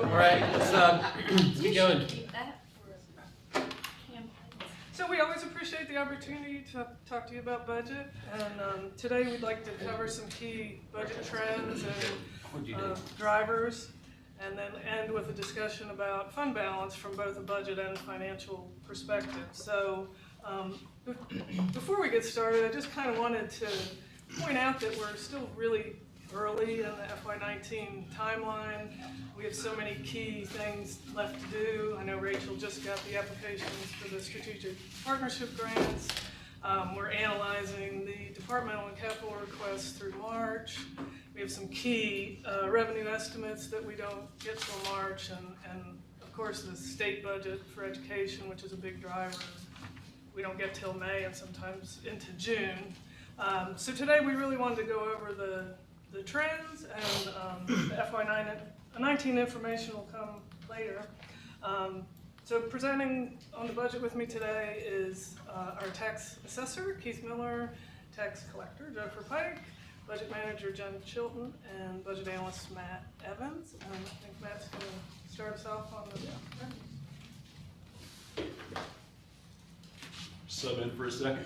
All right, let's keep going. So we always appreciate the opportunity to talk to you about budget, and today we'd like to cover some key budget trends and drivers, and then end with a discussion about fund balance from both a budget and a financial perspective. So before we get started, I just kind of wanted to point out that we're still really early in the FY19 timeline. We have so many key things left to do. I know Rachel just got the applications for the strategic partnership grants. We're analyzing the departmental and capital requests through March. We have some key revenue estimates that we don't get till March, and of course the state budget for education, which is a big driver, we don't get till May and sometimes into June. So today we really wanted to go over the trends, and the FY19 information will come later. So presenting on the budget with me today is our tax assessor, Keith Miller, tax collector, Jennifer Pike, budget manager, Jen Chilton, and budget analyst, Matt Evans. I think Matt's going to start us off on the Sub in for a second.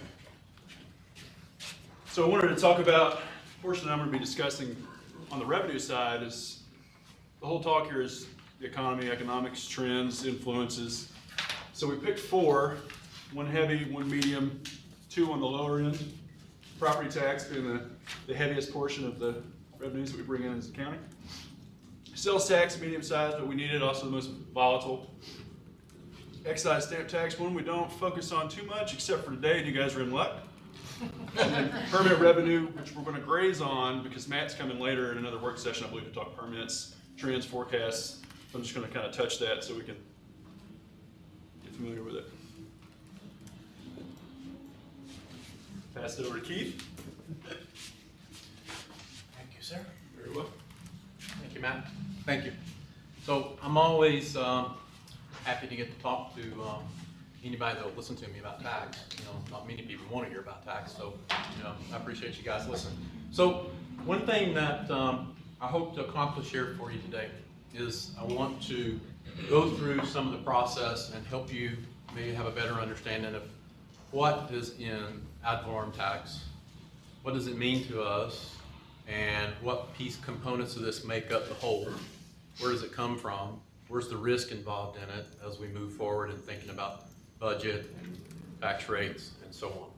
So I wanted to talk about the portion I'm going to be discussing on the revenue side. Is the whole talk here is the economy, economics, trends, influences. So we picked four, one heavy, one medium, two on the lower end. Property tax being the heaviest portion of the revenues that we bring in as a county. Sales tax, medium size, but we need it, also the most volatile. Excise stamp tax, one we don't focus on too much, except for today, and you guys are in luck. And then permit revenue, which we're going to graze on because Matt's coming later in another work session, I believe, to talk permits, trends, forecasts. So I'm just going to kind of touch that so we can get familiar with it. Pass it over to Keith. Thank you, sir. Very well. Thank you, Matt. Thank you. So I'm always happy to get to talk to anybody that will listen to me about tax. You know, not many people want to hear about tax, so you know, I appreciate you guys listening. So one thing that I hope to accomplish here for you today is I want to go through some of the process and help you maybe have a better understanding of what is in ad valorem tax, what does it mean to us, and what piece components of this make up the whole. Where does it come from? Where's the risk involved in it as we move forward in thinking about budget and tax rates and so on.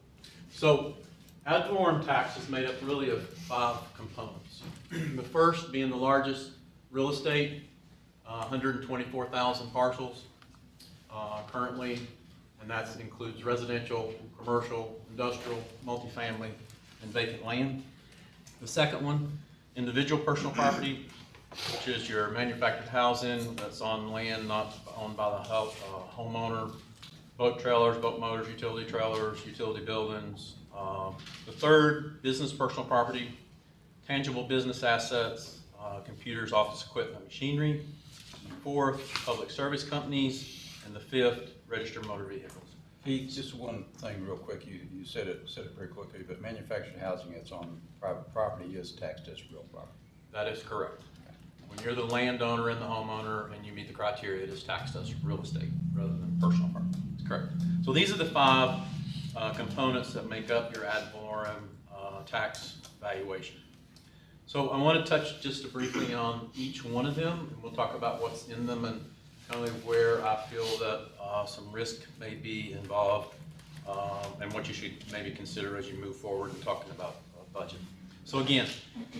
So ad valorem tax is made up really of 5 components. The first being the largest, real estate, 124,000 parcels currently, and that includes residential, commercial, industrial, multifamily, and vacant land. The second one, individual personal property, which is your manufactured housing that's on land not owned by the homeowner, boat trailers, boat motors, utility buildings. The third, business personal property, tangible business assets, computers, office equipment, machinery. Fourth, public service companies, and the fifth, registered motor vehicles. Pete, just one thing real quick. You said it very quickly, but manufactured housing that's on private property is taxed as real property. That is correct. When you're the landowner and the homeowner and you meet the criteria, it is taxed as real estate rather than personal property. That's correct. So these are the 5 components that make up your ad valorem tax valuation. So I want to touch just briefly on each one of them, and we'll talk about what's in them and kind of where I feel that some risk may be involved and what you should maybe consider as you move forward in talking about budget. So again,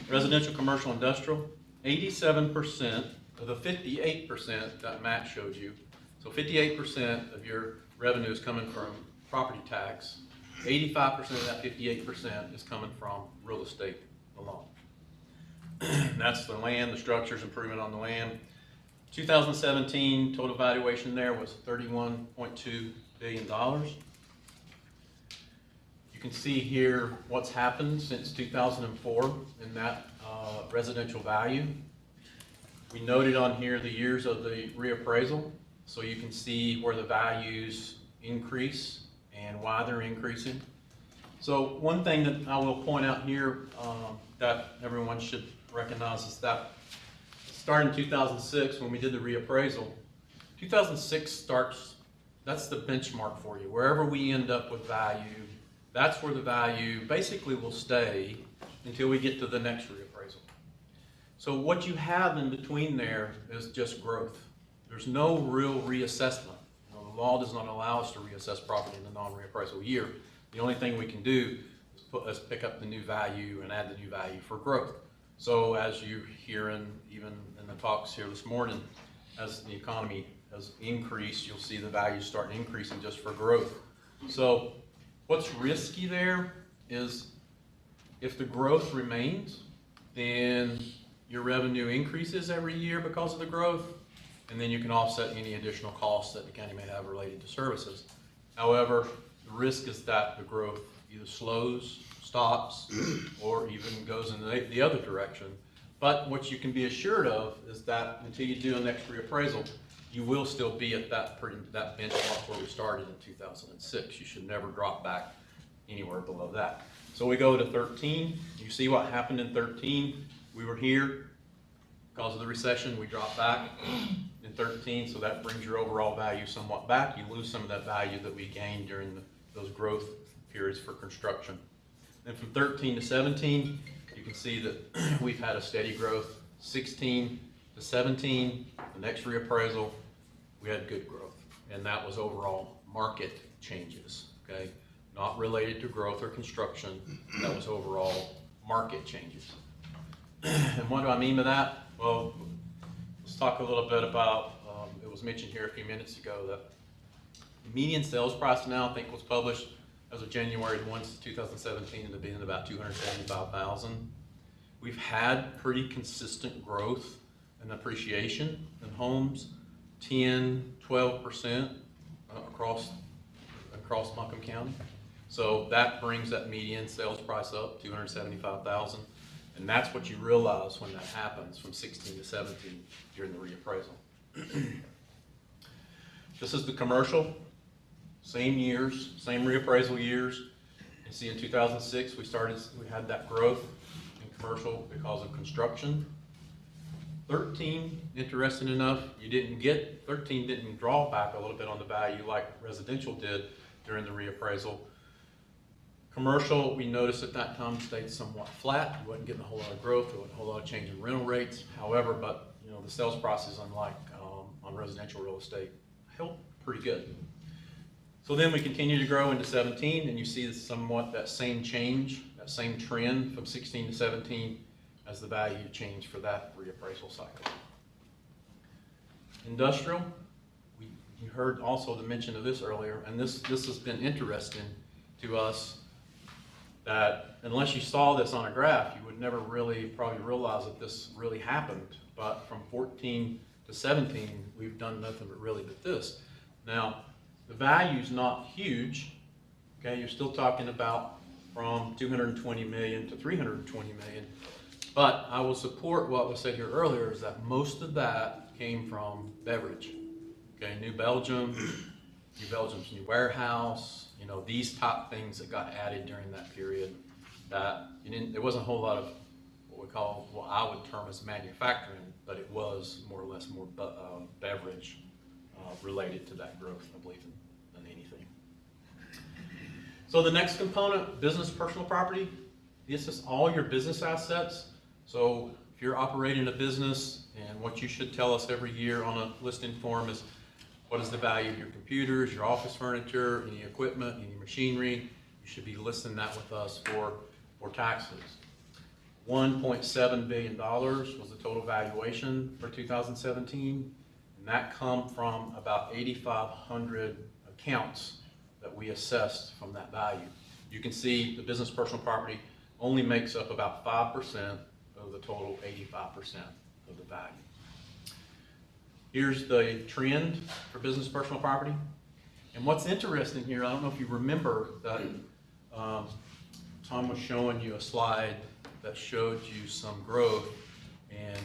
residential, commercial, industrial, 87% of the 58% that Matt showed you. So 58% of your revenue is coming from property tax. 85% of that 58% is coming from real estate alone. That's the land, the structures, improvement on the land. 2017 total valuation there was $31.2 billion. You can see here what's happened since 2004 in that residential value. We noted on here the years of the reappraisal, so you can see where the values increase and why they're increasing. So one thing that I will point out here that everyone should recognize is that started in 2006 when we did the reappraisal. 2006 starts, that's the benchmark for you. Wherever we end up with value, that's where the value basically will stay until we get to the next reappraisal. So what you have in between there is just growth. There's no real reassessment. You know, the law does not allow us to reassess property in the non-reappraisal year. The only thing we can do is pick up the new value and add the new value for growth. So as you're hearing, even in the talks here this morning, as the economy has increased, you'll see the values starting increasing just for growth. So what's risky there is if the growth remains, then your revenue increases every year because of the growth, and then you can offset any additional costs that the county may have related to services. However, the risk is that the growth either slows, stops, or even goes in the other direction. But what you can be assured of is that until you do a next reappraisal, you will still be at that benchmark where we started in 2006. You should never drop back anywhere below that. So we go to 13. You see what happened in 13. We were here because of the recession. We dropped back in 13, so that brings your overall value somewhat back. You lose some of that value that we gained during those growth periods for construction. Then from 13 to 17, you can see that we've had a steady growth. 16 to 17, the next reappraisal, we had good growth. And that was overall market changes, okay? Not related to growth or construction, that was overall market changes. And what do I mean by that? Well, let's talk a little bit about, it was mentioned here a few minutes ago that the median sales price now, I think, was published as of January 1, 2017, to be in about $275,000. We've had pretty consistent growth and appreciation in homes, 10, 12% across Buncombe County. So that brings that median sales price up, $275,000. And that's what you realize when that happens from 16 to 17 during the reappraisal. This is the commercial, same years, same reappraisal years. You see in 2006, we had that growth in commercial because of construction. 13, interesting enough, 13 didn't draw back a little bit on the value like residential did during the reappraisal. Commercial, we noticed at that time stayed somewhat flat. You wasn't getting a whole lot of growth, there wasn't a whole lot of change in rental rates. However, but you know, the sales prices, unlike on residential real estate, held pretty good. So then we continue to grow into 17, and you see somewhat that same change, that same trend from 16 to 17 as the value changed for that reappraisal cycle. Industrial, you heard also the mention of this earlier, and this has been interesting to us, that unless you saw this on a graph, you would never really probably realize that this really happened. But from 14 to 17, we've done nothing but really but this. Now, the value's not huge, okay? You're still talking about from 220 million to 320 million. But I will support what was said here earlier, is that most of that came from beverage. Okay, New Belgium's new warehouse, you know, these top things that got added during that period, that there wasn't a whole lot of what I would term as manufacturing, but it was more or less more beverage related to that growth, I believe, than anything. So the next component, business personal property. This is all your business assets. So if you're operating a business, and what you should tell us every year on a listing form is what is the value of your computers, your office furniture, any equipment, any machinery. You should be listing that with us for taxes. $1.7 billion was the total valuation for 2017, and that come from about 8,500 accounts that we assessed from that value. You can see the business personal property only makes up about 5% of the total 85% of the value. Here's the trend for business personal property. And what's interesting here, I don't know if you remember that Tom was showing you a slide that showed you some growth, and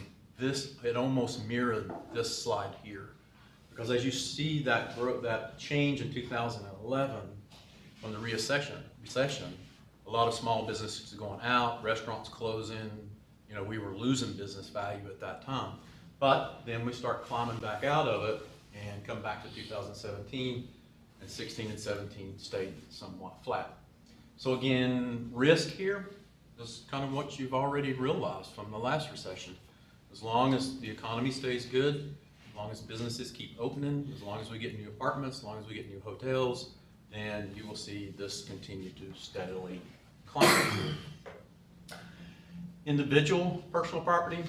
it almost mirrored this slide here. Because as you see that growth, that change in 2011 from the recession, a lot of small businesses going out, restaurants closing, you know, we were losing business value at that time. But then we start climbing back out of it and come back to 2017, and 16 and 17 stayed somewhat flat. So again, risk here is kind of what you've already realized from the last recession. As long as the economy stays good, as long as businesses keep opening, as long as we get new apartments, as long as we get new hotels, then you will see this continue to steadily climb. Individual personal property,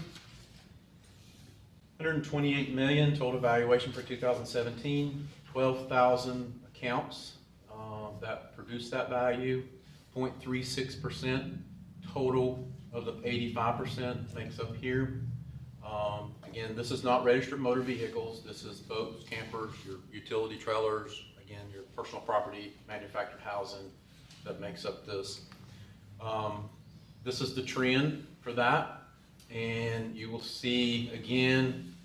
128 million total valuation for 2017, 12,000 accounts that produce that value, 0.36% total of the 85% makes up here. Again, this is not registered motor vehicles. This is boats, campers, your utility trailers, again, your personal property, manufactured housing that makes up this. This is the trend for that, and you will see again,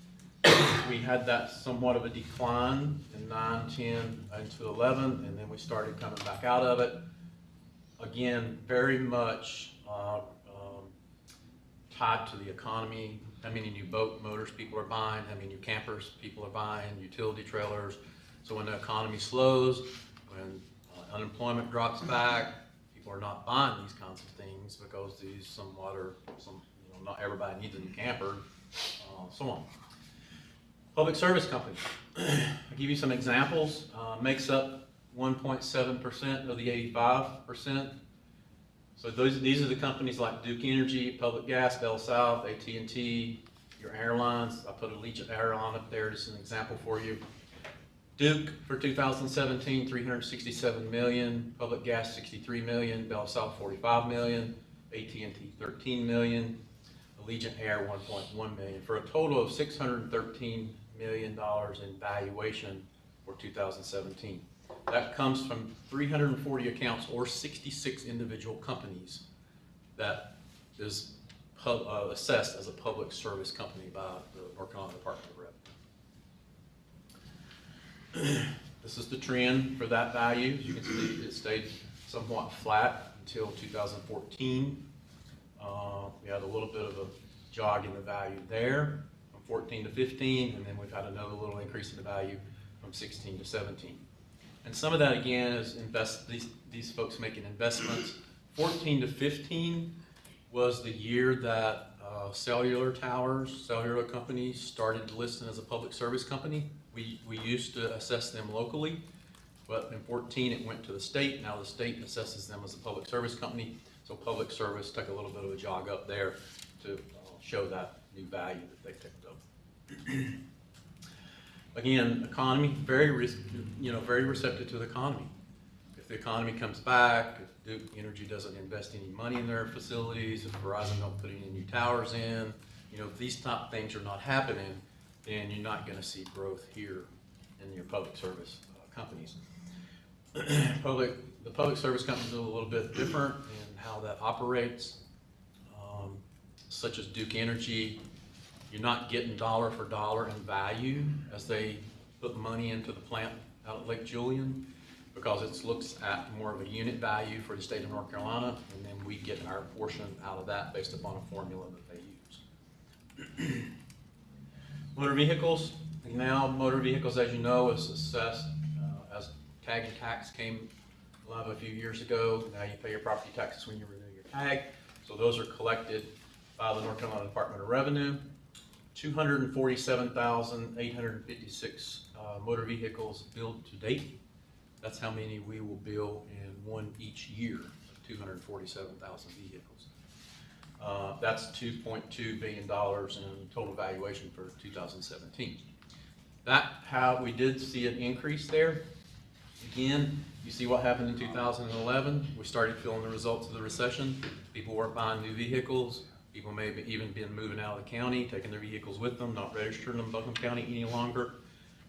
we had that somewhat of a decline in 9, 10, into 11, and then we started coming back out of it. Again, very much tied to the economy. How many new boat motors people are buying, how many new campers people are buying, utility trailers. So when the economy slows, when unemployment drops back, people are not buying these kinds of things because these somewhat are, not everybody needs a new camper, so on. Public service companies. I'll give you some examples. Makes up 1.7% of the 85%. So these are the companies like Duke Energy, Public Gas, Bell South, AT&T, your airlines. I put Allegiant Airline up there, just an example for you. Duke for 2017, 367 million, Public Gas 63 million, Bell South 45 million, AT&T 13 million, Allegiant Air 1.1 million, for a total of $613 million in valuation for 2017. That comes from 340 accounts or 66 individual companies that is assessed as a public service company by the North Carolina Department of Revenue. This is the trend for that value. As you can see, it stayed somewhat flat until 2014. We had a little bit of a jog in the value there from 14 to 15, and then we've had another little increase in the value from 16 to 17. And some of that again is these folks making investments. 14 to 15 was the year that cellular towers, cellular companies started listing as a public service company. We used to assess them locally, but in 14 it went to the state. Now the state assesses them as a public service company. So public service took a little bit of a jog up there to show that new value that they picked up. Again, economy, very receptive to the economy. If the economy comes back, if Duke Energy doesn't invest any money in their facilities, if Verizon don't put any new towers in, if these top things are not happening, then you're not going to see growth here in your public service companies. The public service companies are a little bit different in how that operates, such as Duke Energy. You're not getting dollar for dollar in value as they put money into the plant out at Lake Julian, because it looks at more of a unit value for the state of North Carolina, and then we get our portion out of that based upon a formula that they use. Motor vehicles. Now motor vehicles, as you know, is assessed as tag and tax came live a few years ago. Now you pay your property taxes when you renew your tag. So those are collected by the North Carolina Department of Revenue. 247,856 motor vehicles built to date. That's how many we will build in one each year, 247,000 vehicles. That's $2.2 billion in total valuation for 2017. How we did see an increase there. Again, you see what happened in 2011. We started feeling the results of the recession. People weren't buying new vehicles. People may have even been moving out of the county, taking their vehicles with them, not registering them in Buncombe County any longer.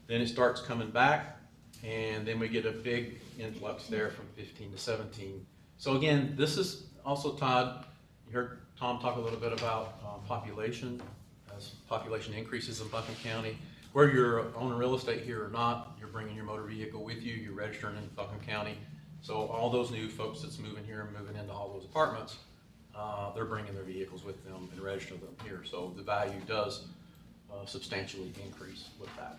Then it starts coming back, and then we get a big influx there from 15 to 17. So again, this is also tied, you heard Tom talk a little bit about population. As population increases in Buncombe County, whether you're owning real estate here or not, you're bringing your motor vehicle with you, you're registering in Buncombe County. So all those new folks that's moving here and moving into all those apartments, they're bringing their vehicles with them and registering them here. So the value does substantially increase with that.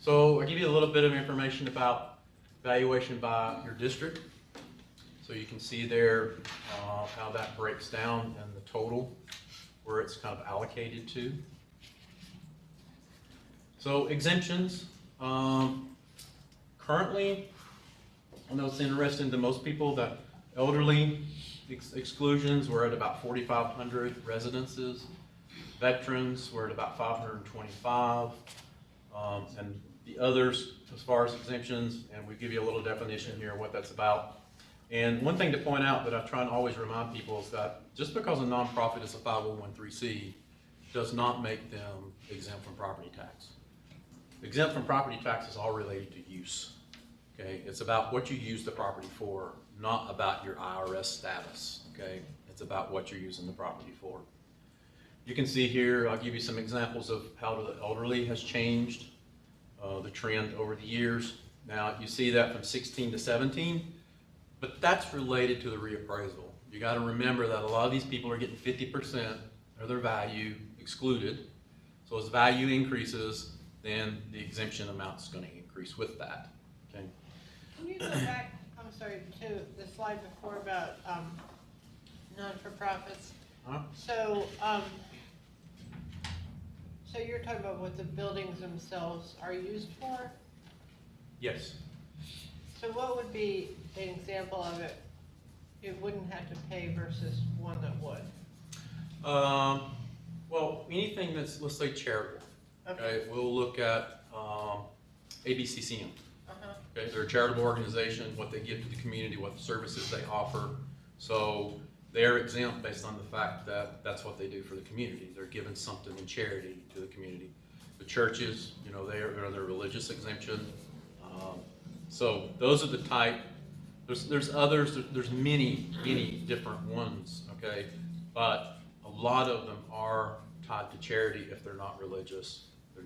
So I'll give you a little bit of information about valuation by your district. So you can see there how that breaks down and the total, where it's kind of allocated to. So exemptions, currently, I know it's interesting to most people that elderly exclusions were at about 4,500 residences. Veterans were at about 525. And the others, as far as exemptions, and we give you a little definition here of what that's about. And one thing to point out that I try and always remind people is that just because a nonprofit is a 501(c) does not make them exempt from property tax. Exempt from property tax is all related to use. Okay, it's about what you use the property for, not about your IRS status. Okay, it's about what you're using the property for. You can see here, I'll give you some examples of how the elderly has changed, the trend over the years. Now you see that from 16 to 17, but that's related to the reappraisal. You got to remember that a lot of these people are getting 50% of their value excluded. So as value increases, then the exemption amount is going to increase with that. Okay. Can you go back, I'm sorry, to the slide before about non-for-profits? Huh? So, so you're talking about what the buildings themselves are used for? Yes. So what would be an example of it? It wouldn't have to pay versus one that would? Well, anything that's, let's say, charitable. Okay. Okay, we'll look at ABCCM. Uh-huh. Okay, they're a charitable organization, what they give to the community, what the services they offer. So they're exempt based on the fact that that's what they do for the community. They're giving something in charity to the community. The churches, you know, they're their religious exemption. So those are the type. There's others. There's many different ones. Okay, but a lot of them are tied to charity. If they're not religious,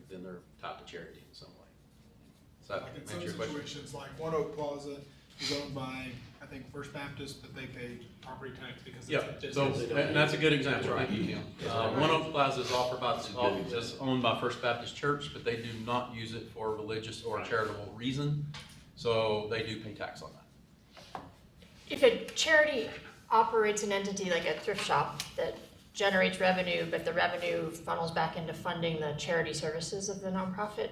then they're tied to charity in some way. Does that Like in answer some your question? situations, like One Oak Plaza is owned by, I think, First Baptist, but they pay property tax because Yeah, it's so, a and that's a good example, right? One Oak Plaza is is owned by First Baptist Church, but they do not use it for religious or charitable reason, so they do pay tax on that. If a charity operates an entity like a thrift shop that generates revenue, but the revenue funnels back into funding the charity services of the nonprofit,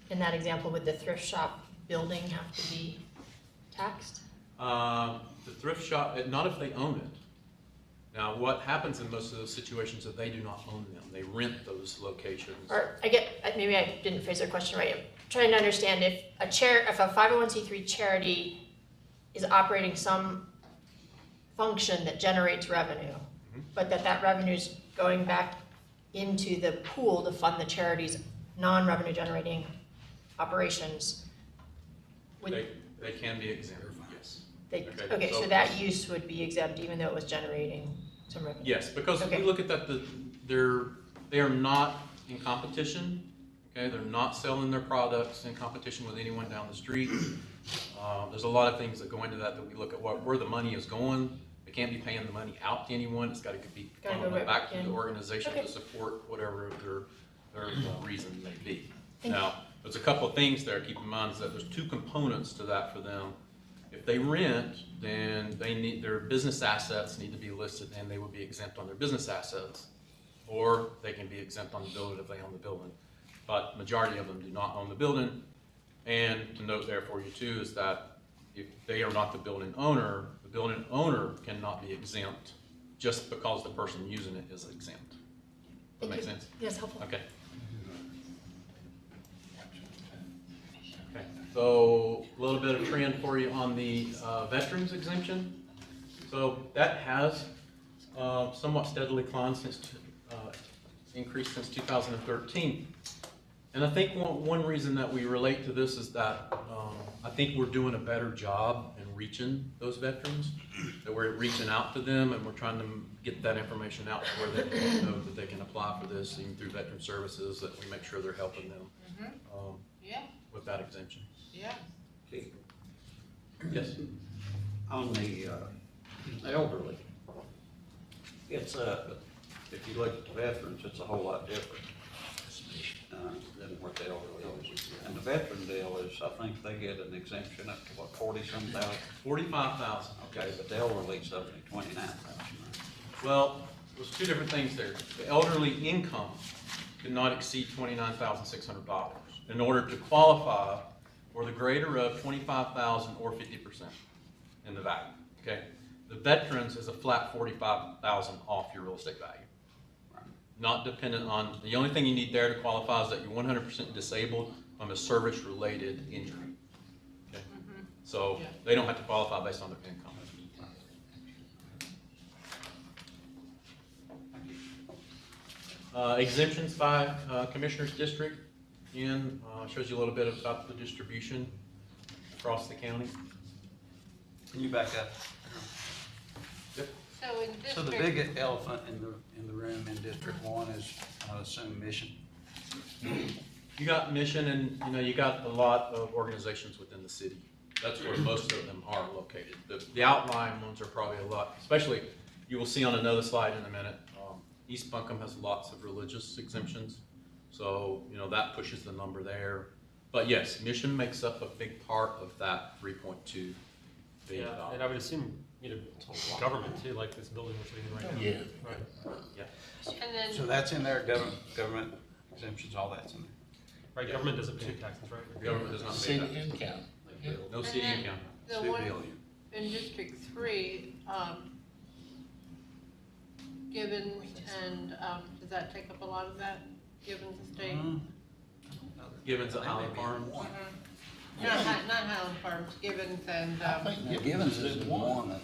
in that example, would the thrift shop building have to be taxed? The thrift shop, not if they own it. Now, what happens in most of those situations is they do not own them. They rent those locations. Or maybe I didn't phrase the question right. I'm trying to understand if a 501c3 charity is operating some function that generates revenue, but that revenue is going back into the pool to fund the charity's non-revenue generating operations. They can be exempt, yes. Okay, so that use would be exempt even though it was generating some revenue? Yes, because if Okay. we look at that, they are not in competition. Okay, they're not selling their products in competition with anyone down the street. There's a lot of things that go into that we look at where the money is going. They can't be paying the money out to anyone. It's got to be Gotta go funneling right back back to the in. organization Okay. to support whatever their reason may be. Thank Now, there's a couple of things there. Keep in mind is that there's two components to that for them. If they rent, then their business assets need to be listed, and they would be exempt on their business assets, or they can be exempt on the building if they own the building. But majority of them do not own the building. And to note there for you too is that if they are not the building owner cannot be exempt just because the person using it is exempt. Does that make sense? Yes, helpful. Okay. Okay, so a little bit of trend for you on the veterans exemption. So that has somewhat steadily climbed increased since 2013. And I think one reason that we relate to this is that I think we're doing a better job in reaching those veterans, that we're reaching out to them and we're trying to get that information out to where they can know that they can apply for this, even through veteran services, that we make sure they're helping them Yeah, with that exemption. yeah. Yes? On the elderly, it's If you look at the veterans, it's a whole lot different than what the elderly is. And the veteran deal is, I think they get an exemption up to what, 40-some thousand? 45,000. Okay, but the elderly's up to 29,000. Well, there's two different things there. The elderly income cannot exceed $29,600 in order to qualify for the greater of 25,000 or 50% in the value, okay? The veterans is a flat 45,000 off your real estate value. Not dependent on, the only thing you need there to qualify is that you're 100% disabled from a service-related injury. Okay? So Yeah. they don't have to qualify based on their income. Exemptions by Commissioner's District, again, shows you a little bit about the distribution across the county. Can you back up? So in So the district, big elephant in the room in District 1 is, I assume, Mission. You got Mission and, you got a lot of organizations within the city. That's where most of them are located. The outlying ones are probably a lot, especially, you will see on another slide in a minute, East Buncombe has lots of religious exemptions. So, that pushes the number there. But yes, Mission makes up a big part of that 3.2 billion Yeah, dollars. and I would assume, government too, like this building we're sitting in right now. Yeah. Right, and then. So that's in there, government exemptions, all that's in there. right, government doesn't pay taxes, right? The government does not pay City that. income. No And city then income. The 2 one billion. in District 3, Gibbons and, does that take up a lot of that, Gibbons Estate? Gibbons at Highland Farms. Not Highland Farms, Gibbons and, I think Givens is in one,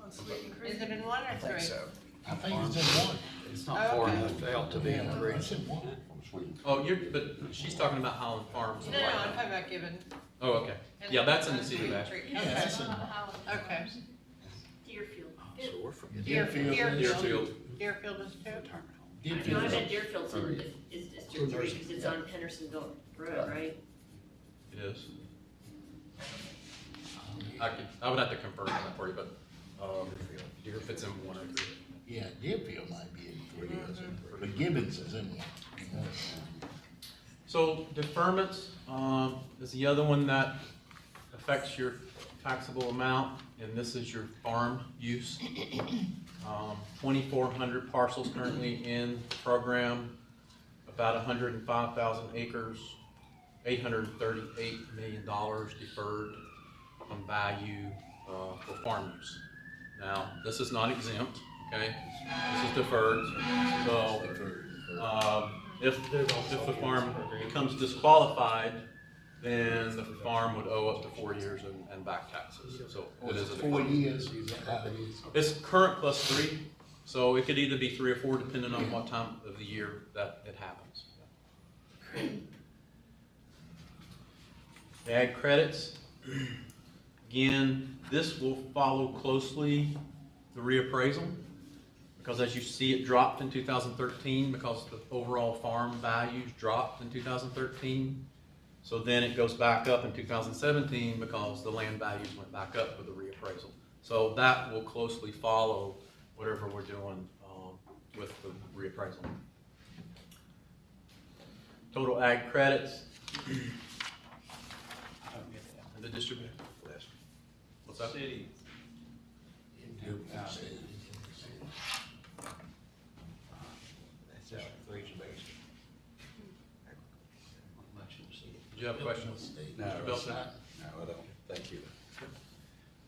On Sweeten Creek. is it in one or I think three? so. I think it's in one. It's Oh, not far okay. enough out to be in three. It's in one. Oh, but she's talking about Highland Farms. No, I'm talking about Gibbons. Oh, okay. And Yeah, that's in on the city of Sweeten Ashland. Creek. Yeah, that's in one. Okay. Deerfield. So we're forgetting. Deerfield. Deerfield. Deerfield is too? No, I meant Deerfield's is District 3 because it's on Hendersonville Road, right? It is. I would have to confirm that for you, but, Deerfield's in one or three. Yeah, Deerfield might be in three, but Gibbons is in one. So deferments, is the other one that affects your taxable amount, and this is your farm use. 2,400 parcels currently in the program, about 105,000 acres, $838 million deferred from value for farm use. Now, this is not exempt, okay? This is deferred, so if the farm becomes disqualified, then the farm would owe up to 4 years and back taxes, so it is a 4 years, is that how it is? It's current plus 3, so it could either be 3 or 4 depending on what time of the year that it happens. The ag credits, again, this will follow closely the reappraisal, because as you see, it dropped in 2013 because the overall farm values dropped in 2013. So then it goes back up in 2017 because the land values went back up with the reappraisal. So that will closely follow whatever we're doing with the reappraisal. Total ag credits. And the distribution. What's that? City. Did you have questions? No, Mr. Belton? no, I don't. Thank you.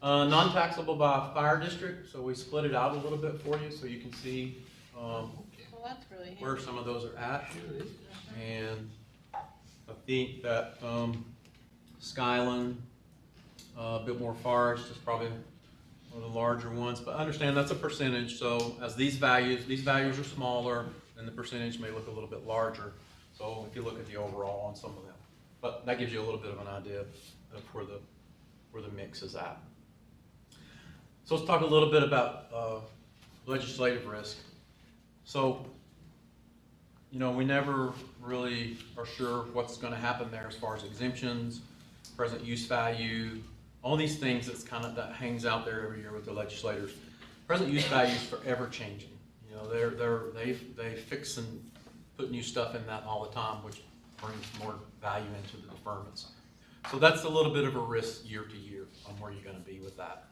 Non-taxable by fire district, so we split it out a little bit for you so you can see Well, that's really handy. where some of those are at. And I think that Skyland, Biltmore Forest is probably one of the larger ones, but understand that's a percentage, so as these values are smaller, and the percentage may look a little bit larger. So if you look at the overall on some of them, but that gives you a little bit of an idea of where the mix is at. So let's talk a little bit about legislative risk. So, we never really are sure what's going to happen there as far as exemptions, present use value, all these things that hangs out there every year with the legislators. Present use value is forever changing. You know, they fix and put new stuff in that all the time, which brings more value into the deferments. So that's a little bit of a risk year to year on where you're gonna be with that.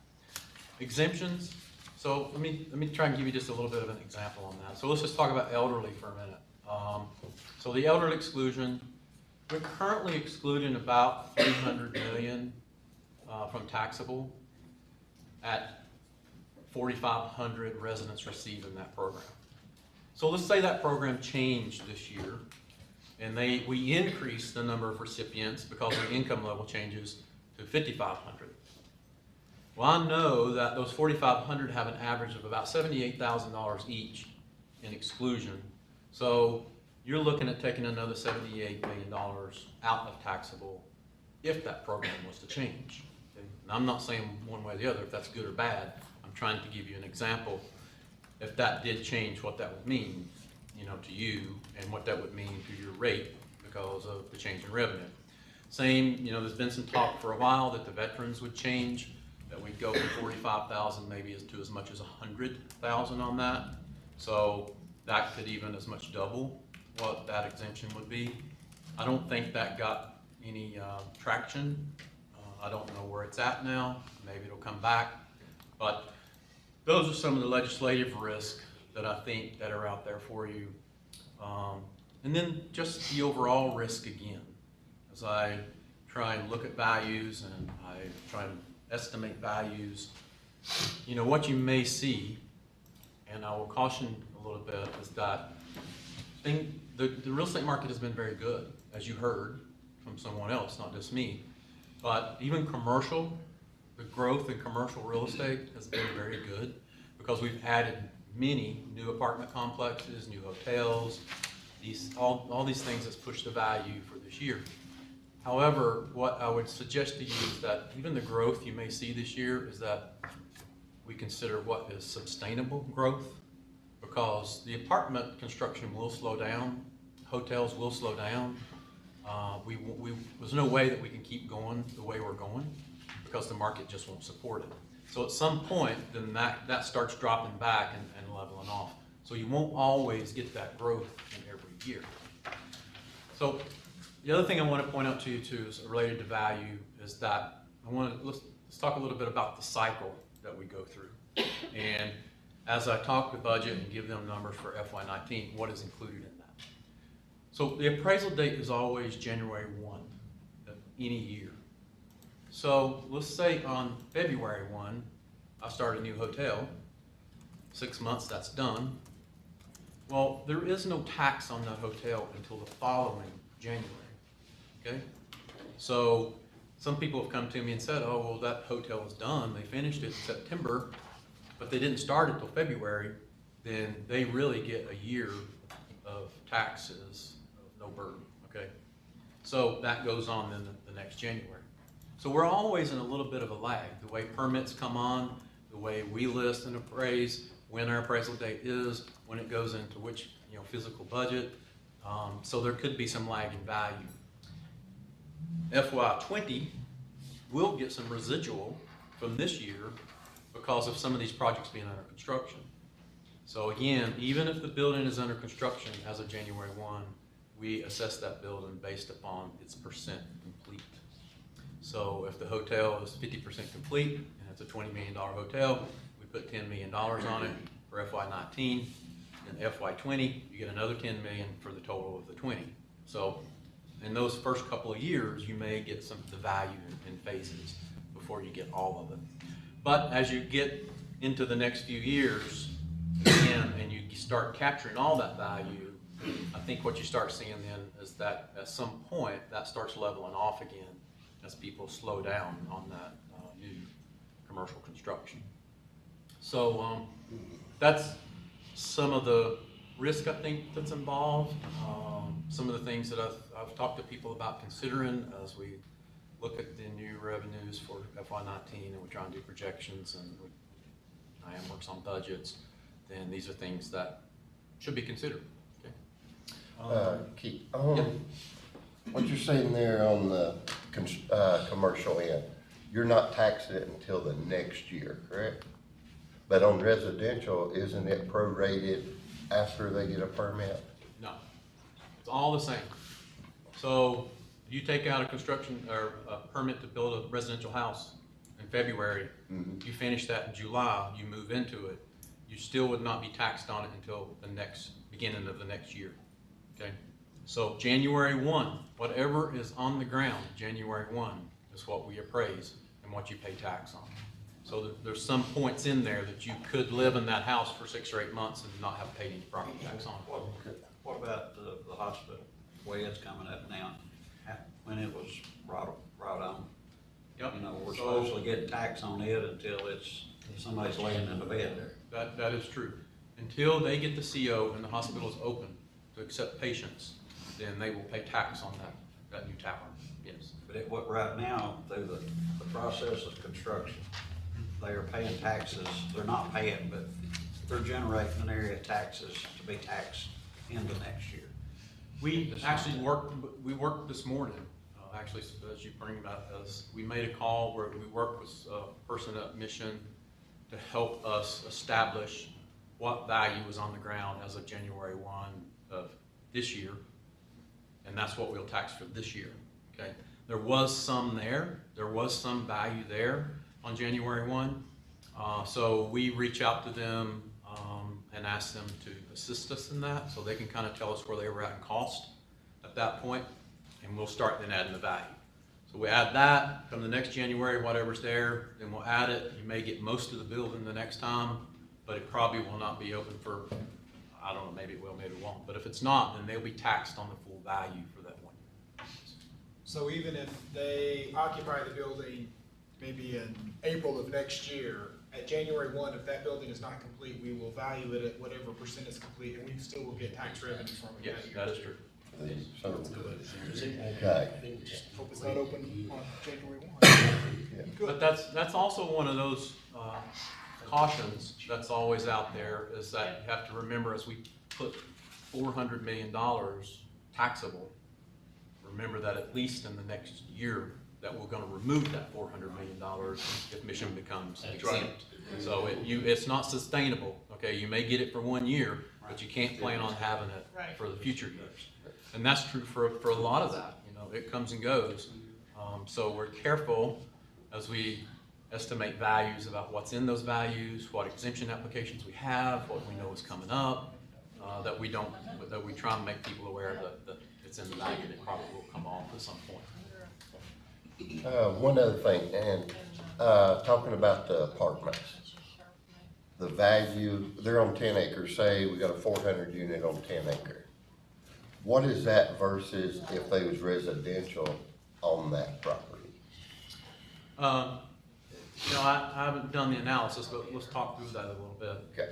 Exemptions, so let me try and give you just a little bit of an example on that. So let's just talk about elderly for a minute. So the elderly exclusion, we're currently excluding about 300 million from taxable at 4,500 residents receiving that program. So let's say that program changed this year, and we increased the number of recipients because the income level changes to 5,500. Well, I know that those 4,500 have an average of about $78,000 each in exclusion. So you're looking at taking another $78 million out of taxable if that program was to change. Okay? And I'm not saying one way or the other if that's good or bad. I'm trying to give you an example. If that did change, what that would mean, you know, to you, and what that would mean to your rate because of the change in revenue. Same, you know, there's been some talk for a while that the veterans would change, that we'd go from 45,000 maybe to as much as 100,000 on that. So that could even as much double what that exemption would be. I don't think that got any traction. I don't know where it's at now. Maybe it'll come back, but those are some of the legislative risks that I think that are out there for you. And then just the overall risk again, as I try and look at values and I try and estimate values, you know, what you may see, and I will caution a little bit, is that the real estate market has been very good, as you heard from someone else, not just me, but even commercial, the growth in commercial real estate has been very good because we've added many new apartment complexes, new hotels, all these things that's pushed the value for this year. However, what I would suggest to you is that even the growth you may see this year is that we consider what is sustainable growth, because the apartment construction will slow down, hotels will slow down. There's no way that we can keep going the way we're going because the market just won't support it. So at some point, then that starts dropping back and leveling off. So you won't always get that growth in every year. So the other thing I want to point out to you too is related to value is that let's talk a little bit about the cycle that we go through. And as I talk the budget and give them numbers for FY19, what is included in that? So the appraisal date is always January 1 of any year. So let's say on February 1, I start a new hotel. 6 months, that's done. Well, there is no tax on that hotel until the following January, okay? So some people have come to me and said, oh, well, that hotel is done. They finished it in September, but they didn't start it till February. Then they really get a year of taxes of no burden, okay? So that goes on then the next January. So we're always in a little bit of a lag. The way permits come on, the way we list and appraise, when our appraisal date is, when it goes into which physical budget. So there could be some lag in value. FY20 will get some residual from this year because of some of these projects being under construction. So again, even if the building is under construction as of January 1, we assess that building based upon its percent complete. So if the hotel is 50% complete and it's a $20 million hotel, we put $10 million on it for FY19. In FY20, you get another $10 million for the total of the 20. So in those first couple of years, you may get some of the value in phases before you get all of it. But as you get into the next few years, again, and you start capturing all that value, I think what you start seeing then is that at some point that starts leveling off again as people slow down on that new commercial construction. So that's some of the risk I think that's involved. Some of the things that I've talked to people about considering as we look at the new revenues for FY19 and we try and do projections and IAM works on budgets, then these are things that should be considered. Okay. Keith, Yep. what you're saying there on the commercial end, you're not taxing it until the next year, correct? But on residential, isn't it prorated after they get a permit? No, it's all the same. So you take out a construction or a permit to build a residential house in February, you finish that in July, you move into it, you still would not be taxed on it until the beginning of the next year, okay? So January 1, whatever is on the ground, January 1 is what we appraise and what you pay tax on. So there's some points in there that you could live in that house for 6 or 8 months and not have paid any property tax on it. What about the hospital, the way it's coming up now, when it was right on? Yep. You know, we're So- supposed to get tax on it until somebody's laying in the bed there. That is true. Until they get the CO and the hospital is open to accept patients, then they will pay tax on that new tower, yes. But right now, through the process of construction, they are paying taxes, they're not paying, but they're generating an area of taxes to be taxed into next year. We actually worked this morning, actually, as you bring about this, we made a call where we worked with a person at Mission to help us establish what value was on the ground as of January 1 of this year. And that's what we'll tax for this year, okay? There was some value there on January 1. So we reach out to them and ask them to assist us in that, so they can kind of tell us where they were at in cost at that point, and we'll start then adding the value. So we add that, come the next January, whatever's there, then we'll add it. You may get most of the building the next time, but it probably will not be open for, I don't know, maybe it will, maybe it won't. But if it's not, then they'll be taxed on the full value for that 1 year. So even if they occupy the building maybe in April of next year, at January 1, if that building is not complete, we will value it at whatever percent is complete, and we still will get tax revenue from it. Yes, that is true. Okay. Hope it's not open on January 1. But that's also one of those cautions that's always out there, is that you have to remember, as we put $400 million taxable, remember that at least in the next year that we're gonna remove that $400 million if Mission becomes exempt. So it's not sustainable, okay? You may get it for 1 year, but you can't plan on having it for the future years. And that's true for a lot of that, you know, it comes and goes. So we're careful as we estimate values about what's in those values, what exemption applications we have, what we know is coming up, that we try and make people aware that it's in the value that probably will come off at some point. One other thing, and talking about the apartments, the value, they're on 10 acres, say we got a 400 unit on 10 acre. What is that versus if they was residential on that property? You know, I haven't done the analysis, but let's talk through that a little bit. Okay.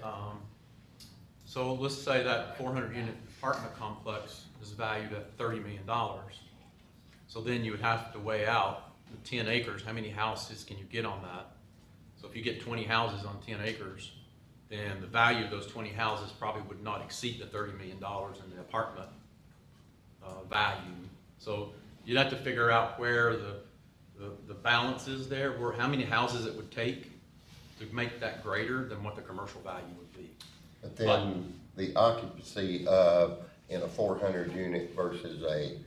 So let's say that 400 unit apartment complex is valued at $30 million. So then you would have to weigh out the 10 acres, how many houses can you get on that? So if you get 20 houses on 10 acres, then the value of those 20 houses probably would not exceed the $30 million in the apartment value. So you'd have to figure out where the balance is there, where how many houses it would take to make that greater than what the commercial value would be. But then the occupancy in a 400 unit versus a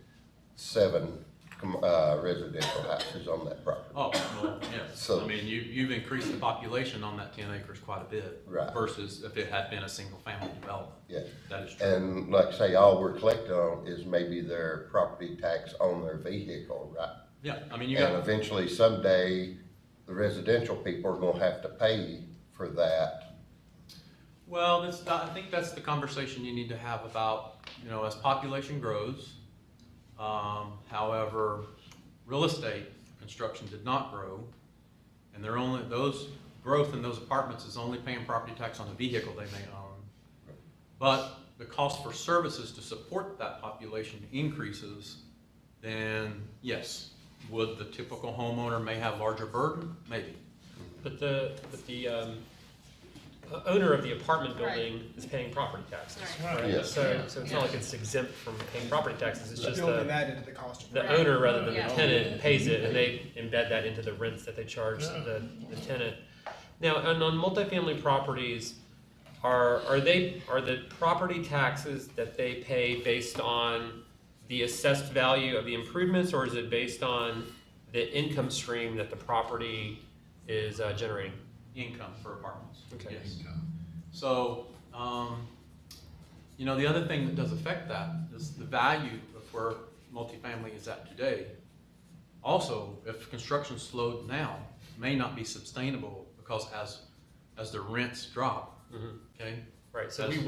7 residential houses on that property. Oh, well, yes. So- I mean, you've increased the population on that 10 acres quite a bit. Right. Versus if it had been a single family development. Yeah. That is true. And like say, all we're collecting on is maybe their property tax on their vehicle, right? Yeah, I mean, you And got, eventually someday, the residential people are gonna have to pay for that. well, I think that's the conversation you need to have about, you know, as population grows. However, real estate construction did not grow, and those growth in those apartments is only paying property tax on the vehicle they may own. But the cost for services to support that population increases, then yes, would the typical homeowner may have larger burden? Maybe. But the owner of the apartment building is paying property taxes, right? Yes. So it's not like it's exempt from paying property taxes, it's just Building that into the cost of the rent. owner rather than Yeah. the tenant pays it, and they embed that into the rents that they charge the tenant. Now, and on multifamily properties, are the property taxes that they pay based on the assessed value of the improvements, or is it based on the income stream that the property is generating? Income for apartments. Okay. Yes. So, the other thing that does affect that is the value of where multifamily is at today. Also, if construction slowed now, may not be sustainable because as the rents drop, okay? Right, so we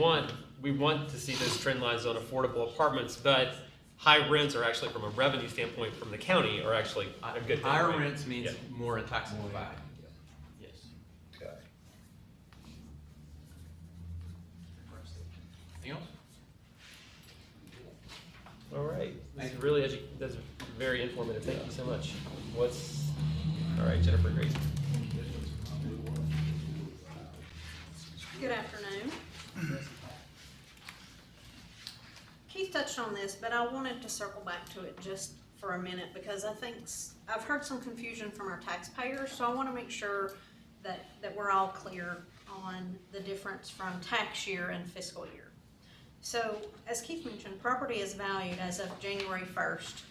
want to see those trend lines on affordable apartments, but high rents are actually, from a revenue standpoint from the county, are actually a good thing. Higher right? rents means Yeah. more in taxable value. Yes. Okay. Anything else? All right, that's very informative, thank you so much. All right, Jennifer Grace. Good afternoon. Keith touched on this, but I wanted to circle back to it just for a minute because I think I've heard some confusion from our taxpayers, so I want to make sure that we're all clear on the difference from tax year and fiscal year. So, as Keith mentioned, property is valued as of January 1st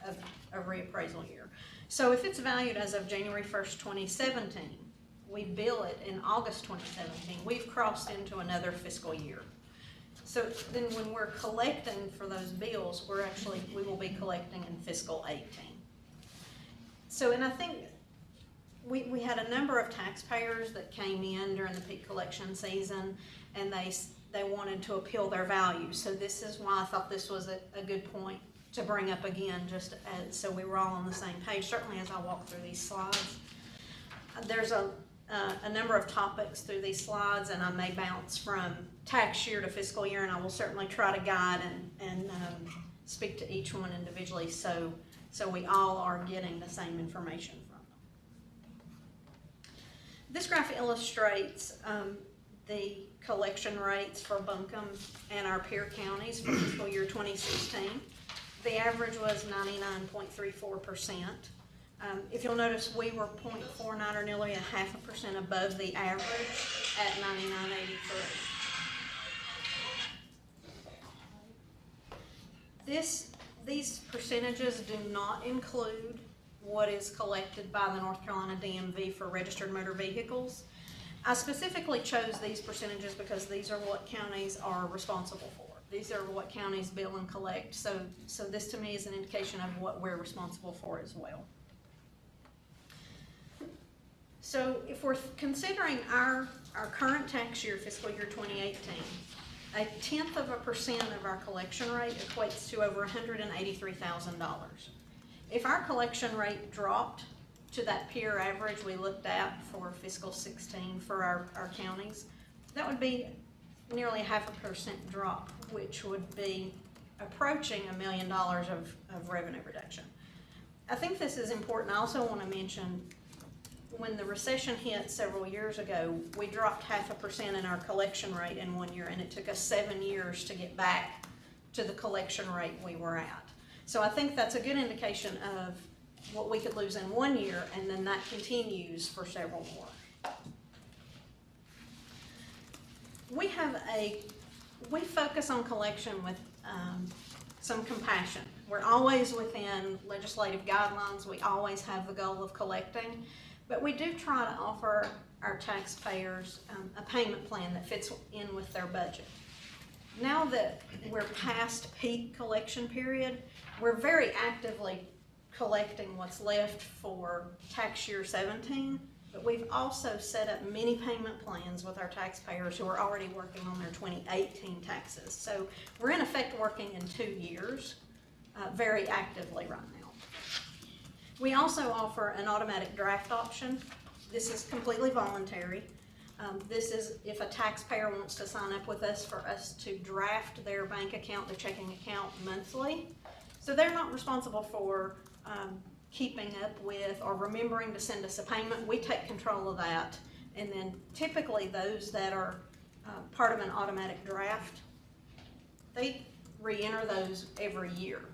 of a reappraisal year. So if it's valued as of January 1st, 2017, we bill it in August 2017, we've crossed into another fiscal year. So then when we're collecting for those bills, we will be collecting in fiscal 18. So, and I think we had a number of taxpayers that came in during the peak collection season, and they wanted to appeal their value. So this is why I thought this was a good point to bring up again, just so we were all on the same page, certainly as I walk through these slides. There's a number of topics through these slides, and I may bounce from tax year to fiscal year, and I will certainly try to guide and speak to each one individually so we all are getting the same information from them. This graph illustrates the collection rates for Buncombe and our peer counties for fiscal year 2016. The average was 99.34%. If you'll notice, we were 0.49 or nearly 0.5% above the average at 99.83. These percentages do not include what is collected by the North Carolina DMV for registered motor vehicles. I specifically chose these percentages because these are what counties are responsible for. These are what counties bill and collect, so this to me is an indication of what we're responsible for as well. So if we're considering our current tax year, fiscal year 2018, 0.1% of our collection rate equates to over $183,000. If our collection rate dropped to that peer average we looked at for fiscal 16 for our counties, that would be nearly 0.5% drop, which would be approaching $1 million of revenue reduction. I think this is important. I also want to mention, when the recession hit several years ago, we dropped 0.5% in our collection rate in 1 year, and it took us 7 years to get back to the collection rate we were at. So I think that's a good indication of what we could lose in 1 year, and then that continues for several more. We focus on collection with some compassion. We're always within legislative guidelines. We always have the goal of collecting, but we do try to offer our taxpayers a payment plan that fits in with their budget. Now that we're past peak collection period, we're very actively collecting what's left for tax year 17, but we've also set up many payment plans with our taxpayers who are already working on their 2018 taxes. So we're in effect working in 2 years very actively right now. We also offer an automatic draft option. This is completely voluntary. This is if a taxpayer wants to sign up with us for us to draft their bank account, their checking account monthly. So they're not responsible for keeping up with or remembering to send us a payment. We take control of that, and then typically those that are part of an automatic draft, they re-enter those every year.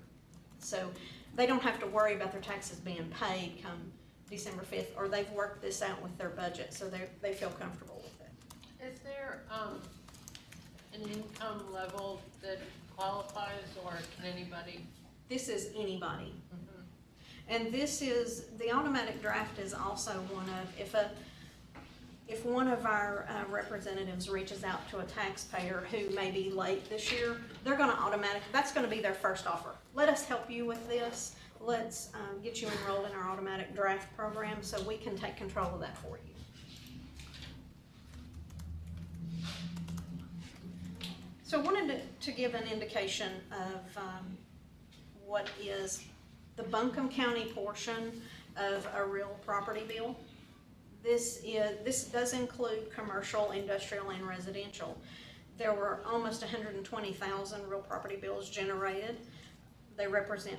So they don't have to worry about their taxes being paid come December 5th, or they've worked this out with their budget, so they feel comfortable with it. Is there, an income level that qualifies, or can anybody? This is anybody. And this is, the automatic draft is also one of, if one of our representatives reaches out to a taxpayer who may be late this year, they're gonna that's gonna be their first offer. Let us help you with this. Let's get you enrolled in our automatic draft program so we can take control of that for you. So I wanted to give an indication of what is the Buncombe County portion of a real property bill. This does include commercial, industrial, and residential. There were almost 120,000 real property bills generated. They represent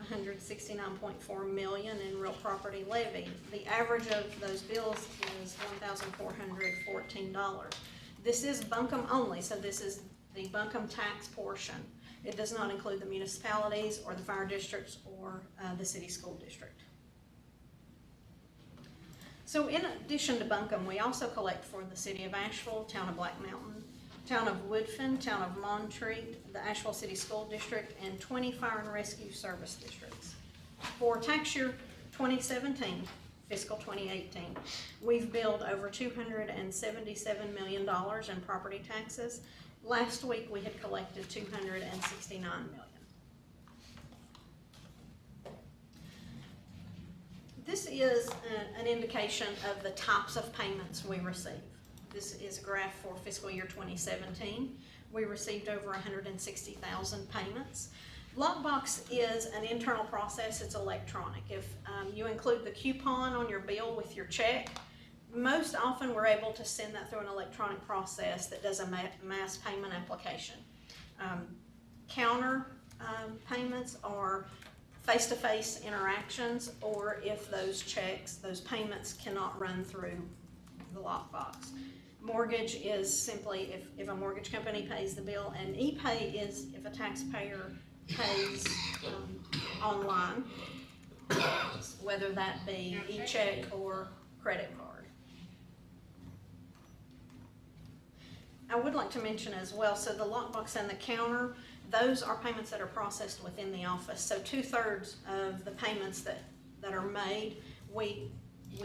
169.4 million in real property levy. The average of those bills is $1,414. This is Buncombe only, so this is the Buncombe tax portion. It does not include the municipalities or the fire districts or the city school district. So in addition to Buncombe, we also collect for the city of Asheville, town of Black Mountain, town of Woodfin, town of Montreat, the Asheville City School District, and 20 fire and rescue service districts. For tax year 2017, fiscal 2018, we've billed over $277 million in property taxes. Last week, we had collected $269 million. This is an indication of the types of payments we receive. This is a graph for fiscal year 2017. We received over 160,000 payments. Lockbox is an internal process, it's electronic. If you include the coupon on your bill with your check, most often we're able to send that through an electronic process that does a mass payment application. Counter payments are face-to-face interactions, or if those checks, those payments cannot run through the lockbox. Mortgage is simply if a mortgage company pays the bill, and e-pay is if a taxpayer pays online, whether that be e-check or credit card. I would like to mention as well, so the lockbox and the counter, those are payments that are processed within the office. So 2/3 of the payments that are made, we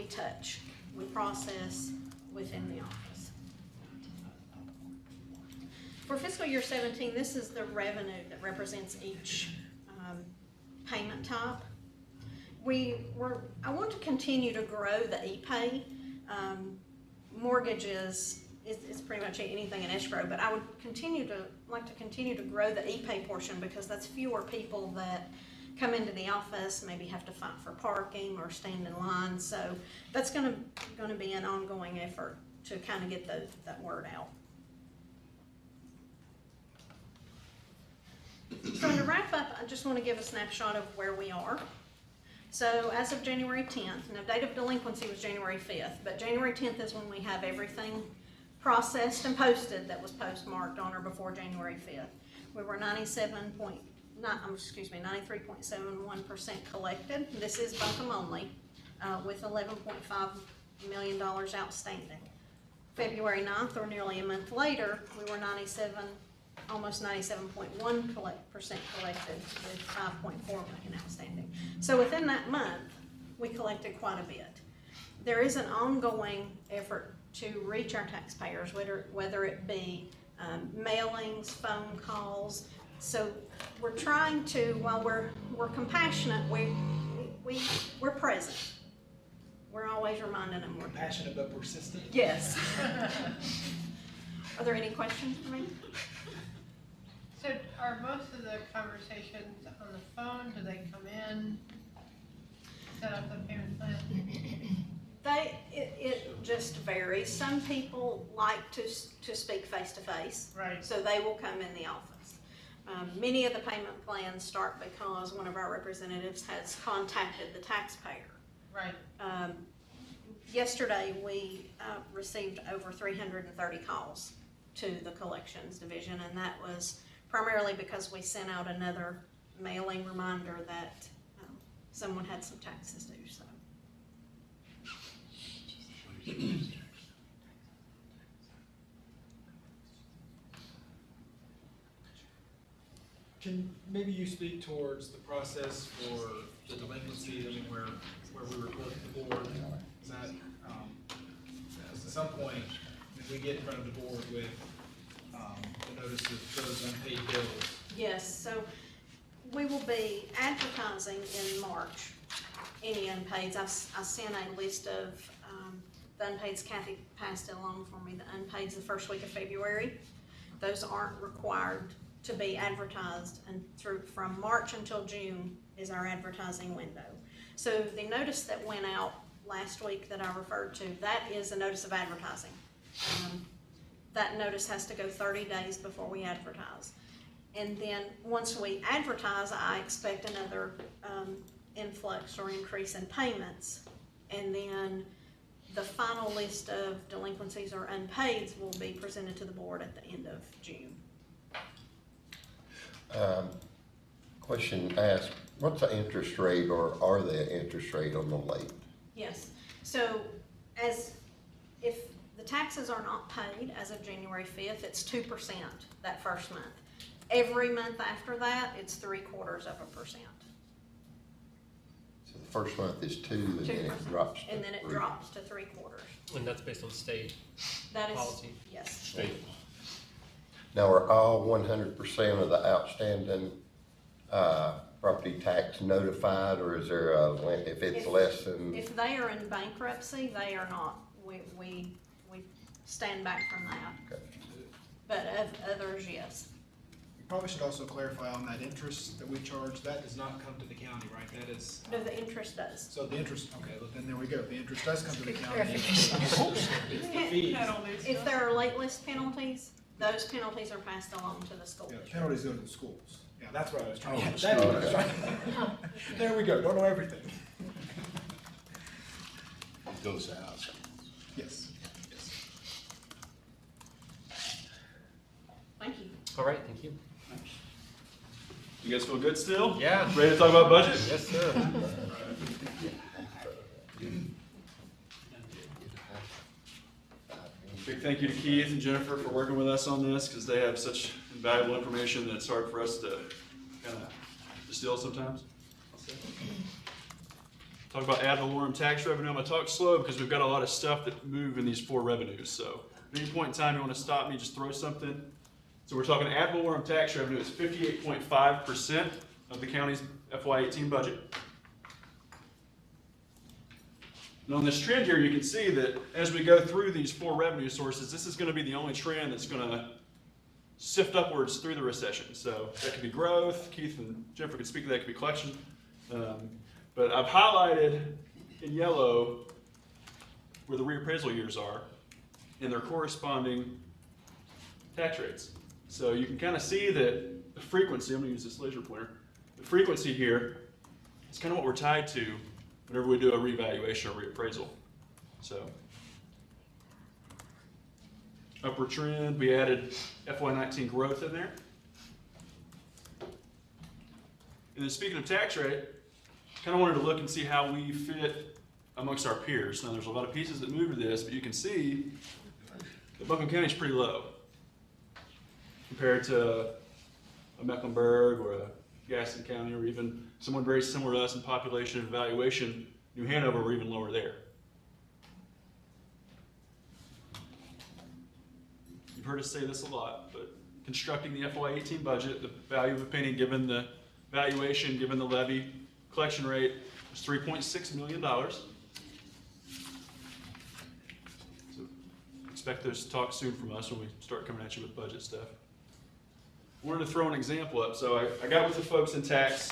touch, we process within the office. For fiscal year 17, this is the revenue that represents each payment type. I want to continue to grow the e-pay. Mortgages, it's pretty much anything in escrow, but I would like to continue to grow the e-pay portion because that's fewer people that come into the office, maybe have to fight for parking or stand in line. So that's gonna be an ongoing effort to kind of get that word out. So to wrap up, I just want to give a snapshot of where we are. So as of January 10th, now date of delinquency was January 5th, but January 10th is when we have everything processed and posted that was postmarked on or before January 5th. We were 93.71% collected. This is Buncombe only, with $11.5 million outstanding. February 9th, or nearly a month later, we were almost 97.1% collected with $5.4 million outstanding. So within that month, we collected quite a bit. There is an ongoing effort to reach our taxpayers, whether it be mailings, phone calls. So we're trying to, while we're compassionate, we're present. We're always reminding them we're Passionate but persistent. Yes. Are there any questions for me? So are most of the conversations on the phone? Do they come in, set up the payment plan? It just varies. Some people like to speak face to face. Right. So they will come in the office. Many of the payment plans start because one of our representatives has contacted the taxpayer. Right. Yesterday, we received over 330 calls to the collections division, and that was primarily because we sent out another mailing reminder that someone had some taxes due. So Can maybe you speak towards the process for the delinquency, I mean, where we report to the board? Is that, because at some point, if we get in front of the board with, the notice of those unpaid bills. Yes, so we will be advertising in March, any unpaids. I sent a list of, the unpaids. Kathy passed it along for me, the unpaids the first week of February. Those aren't required to be advertised, and from March until June is our advertising window. So the notice that went out last week that I referred to, that is a notice of advertising. That notice has to go 30 days before we advertise. And then once we advertise, I expect another influx or increase in payments. And then the final list of delinquencies or unpaids will be presented to the board at the end of June. Question asked, what's the interest rate, or are the interest rate on the late? Yes, so if the taxes are not paid as of January 5th, it's 2% that first month. Every month after that, it's 0.75%. So the first month is 2, and then it drops to 3. And then it drops to 0.75. And that's based on state That is, policy. yes. State. Now, are all 100% of the outstanding property tax notified, or is there a, if it's less than? If they are in bankruptcy, they are not. We stand back from that. Okay. But of others, yes. You probably should also clarify on that interest that we charge, that does not come to the county, right? That is. No, the interest does. So the interest, okay, well, then there we go, the interest does come to the county. Penalties. If there are late list penalties, those penalties are passed along to the school Yeah, district. penalties go to the schools. Yeah, that's what I was trying Oh, to the that's what I was school. trying- There we go, don't know everything. It goes out. Yes. Yes. Thank you. All right, thank you. You guys feel good still? Yeah. Ready to talk about budget? Yes, sir. Big thank you to Keith and Jennifer for working with us on this, because they have such invaluable information that it's hard for us to kind of distill sometimes. Talk about ad valorem tax revenue. I'm gonna talk slow because we've got a lot of stuff that move in these 4 revenues. So at any point in time you want to stop me, just throw something. So we're talking ad valorem tax revenue is 58.5% of the county's FY18 budget. And on this trend here, you can see that as we go through these 4 revenue sources, this is going to be the only trend that's going to sift upwards through the recession. So that could be growth. Keith and Jennifer could speak to that. Could be collection. But I've highlighted in yellow where the reappraisal years are and their corresponding tax rates. So you can kind of see that the frequency, I'm going to use this laser pointer, the frequency here is kind of what we're tied to whenever we do a revaluation or reappraisal. So upward trend, we added FY19 growth in there. And then speaking of tax rate, kind of wanted to look and see how we fit amongst our peers. Now there's a lot of pieces that move to this, but you can see that Buncombe County is pretty low compared to a Mecklenburg or a Gaston County, or even someone very similar to us in population and valuation. New Hanover, we're even lower there. You've heard us say this a lot, but constructing the FY18 budget, the value of a penny given the valuation, given the levy collection rate, was $3.6 million. So expect those talks soon from us when we start coming at you with budget stuff. I wanted to throw an example up. So I got with the folks in tax,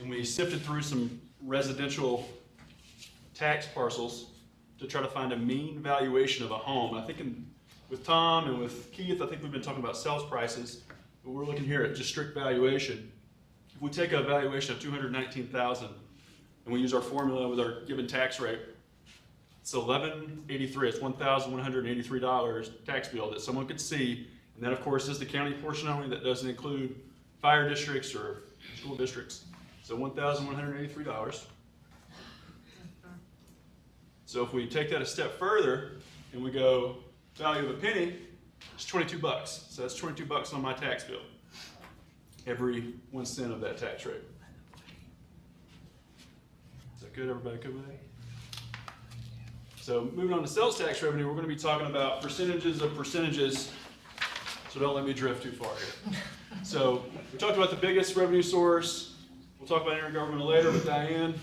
and we sifted through some residential tax parcels to try to find a mean valuation of a home. I think with Tom and with Keith, I think we've been talking about sales prices, but we're looking here at just strict valuation. If we take a valuation of $219,000 and we use our formula with our given tax rate, it's $1,183. It's $1,183 tax bill that someone could see. And that, of course, is the county portion only. That doesn't include fire districts or school districts. So $1,183. So if we take that a step further and we go value of a penny, it's 22 bucks. So that's 22 bucks on my tax bill. Every 1 cent of that tax rate. Is that good? Everybody good with that? So moving on to sales tax revenue, we're going to be talking about percentages of percentages. So don't let me drift too far here. So we talked about the biggest revenue source. We'll talk about intergovernmental later with Diane.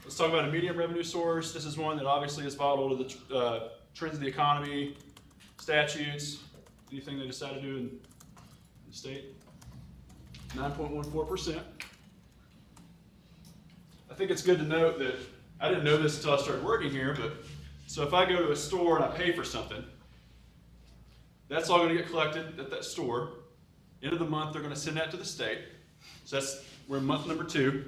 Let's talk about a medium revenue source. This is one that obviously is volatile to the trends of the economy, statutes, anything they decide to do in the state. 9.14%. I think it's good to note that I didn't know this until I started working here, but so if I go to a store and I pay for something, that's all going to get collected at that store. End of the month, they're going to send that to the state. So we're in month number 2.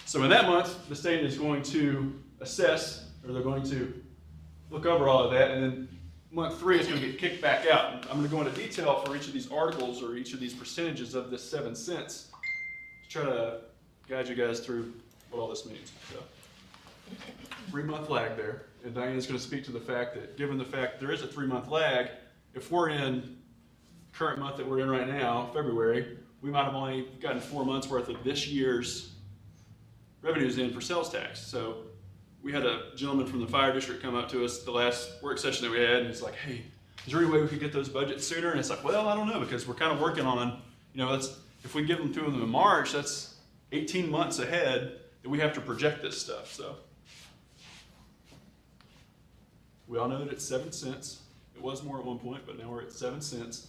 So in that month, the state is going to assess, or they're going to look over all of that, and then month 3 is going to get kicked back out. And I'm going to go into detail for each of these articles or each of these percentages of this 7 cents to try to guide you guys through what all this means. So, 3-month lag there, and Diane's going to speak to the fact that given the fact there is a 3-month lag, if we're in current month that we're in right now, February, we might have only gotten 4 months worth of this year's revenues in for sales tax. So we had a gentleman from the fire district come up to us the last work session that we had, and he's like, hey, is there any way we could get those budgets sooner? And it's like, well, I don't know, because we're kind of working on, if we give them to them in March, that's 18 months ahead that we have to project this stuff. So we all know that it's 7 cents. It was more at one point, but now we're at 7 cents.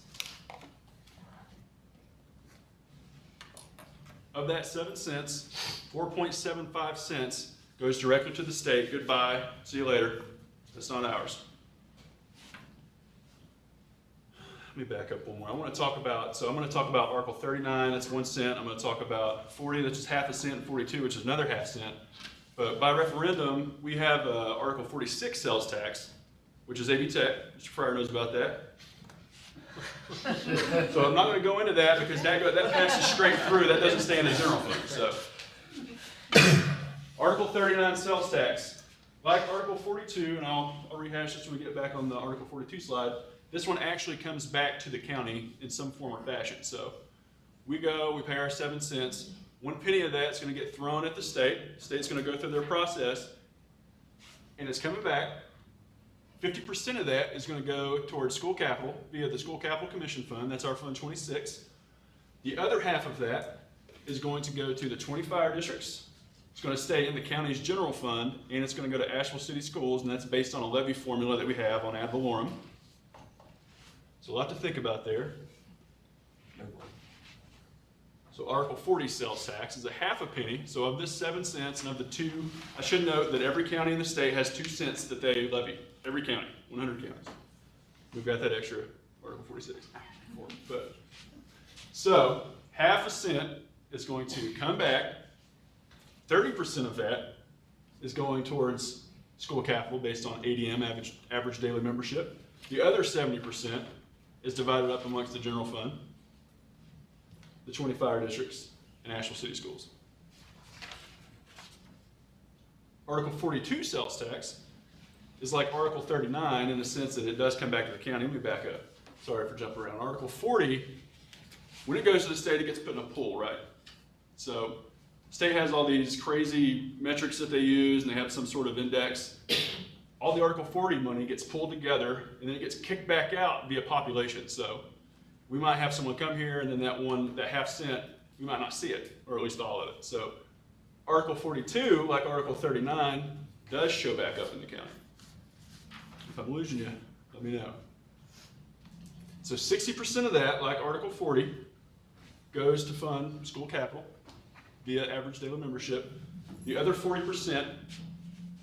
Of that 7 cents, 4.75 cents goes directly to the state. Goodbye, see you later. That's not ours. Let me back up one more. I'm going to talk about Article 39, that's 1 cent. I'm going to talk about 40, that's just half a cent, and 42, which is another half cent. But by referendum, we have Article 46 sales tax, which is AV Tech. Mr. Fryer knows about that. So I'm not going to go into that because that passes straight through. That doesn't stay in the general fund. So, Article 39 sales tax, like Article 42, and I'll rehash this when we get back on the Article 42 slide. This one actually comes back to the county in some form or fashion. So we pay our 7 cents. 1 penny of that is going to get thrown at the state. The state's going to go through their process, and it's coming back. 50% of that is going to go towards school capital via the School Capital Commission Fund. That's our Fund 26. The other half of that is going to go to the 20 fire districts. It's going to stay in the county's general fund, and it's going to go to Asheville City Schools, and that's based on a levy formula that we have on ad valorem. So a lot to think about there. So Article 40 sales tax is a half a penny. So of this 7 cents and of the 2, I should note that every county in the state has 2 cents that they levy. Every county, 100 counties. We've got that extra Article 46. So half a cent is going to come back. 30% of that is going towards school capital based on ADM, average daily membership. The other 70% is divided up amongst the general fund, the 20 fire districts, and Asheville City Schools. Article 42 sales tax is like Article 39 in the sense that it does come back to the county. Let me back up. Sorry for jumping around. Article 40, when it goes to the state, it gets put in a pool, right? So state has all these crazy metrics that they use, and they have some sort of index. All the Article 40 money gets pulled together, and then it gets kicked back out via population. So we might have someone come here, and then that half cent, we might not see it, or at least all of it. So Article 42, like Article 39, does show back up in the county. If I'm losing you, let me know. So 60% of that, like Article 40, goes to fund school capital via average daily membership. The other 40%,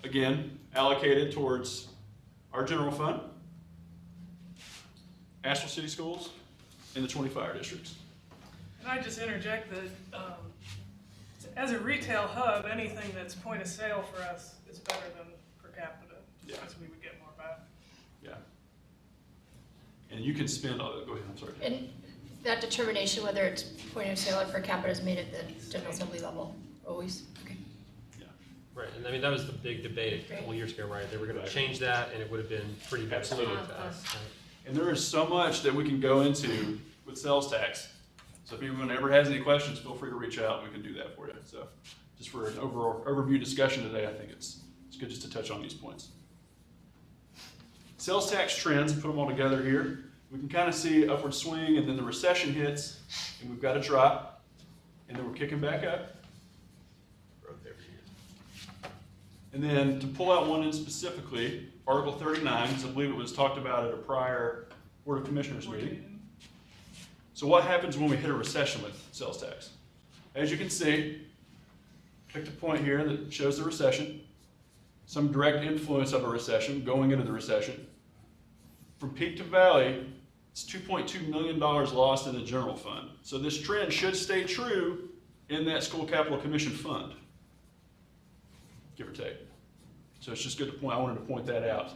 again, allocated towards our general fund, Asheville City Schools, and the 20 fire districts. And I just interject that as a retail hub, anything that's point of sale for us is better than per capita, because we would get more back. Yeah. And you can spend, go ahead, I'm sorry. And that determination, whether it's point of sale or per capita, is made at the General Assembly level, always? Okay. Yeah. Right, and I mean, that was the big debate a couple years ago, right? They were gonna change that, and it would have been pretty devastating to Absolutely. us. Right? And there is so much that we can go into with sales tax. So if anyone ever has any questions, feel free to reach out, and we can do that for you. So just for an overall overview discussion today, I think it's good just to touch on these points. Sales tax trends, put them all together here. We can kind of see upward swing, and then the recession hits, and we've got a drop, and then we're kicking back up. Growth every year. And then to pull out one in specifically, Article 39, because I believe it was talked about at a prior Board of Commissioners meeting. So what happens when we hit a recession with sales tax? As you can see, picked a point here that shows the recession, some direct influence of a recession going into the recession. From peak to valley, it's $2.2 million lost in the general fund. So this trend should stay true in that school capital commission fund, give or take. So it's just good to point, I wanted to point that out,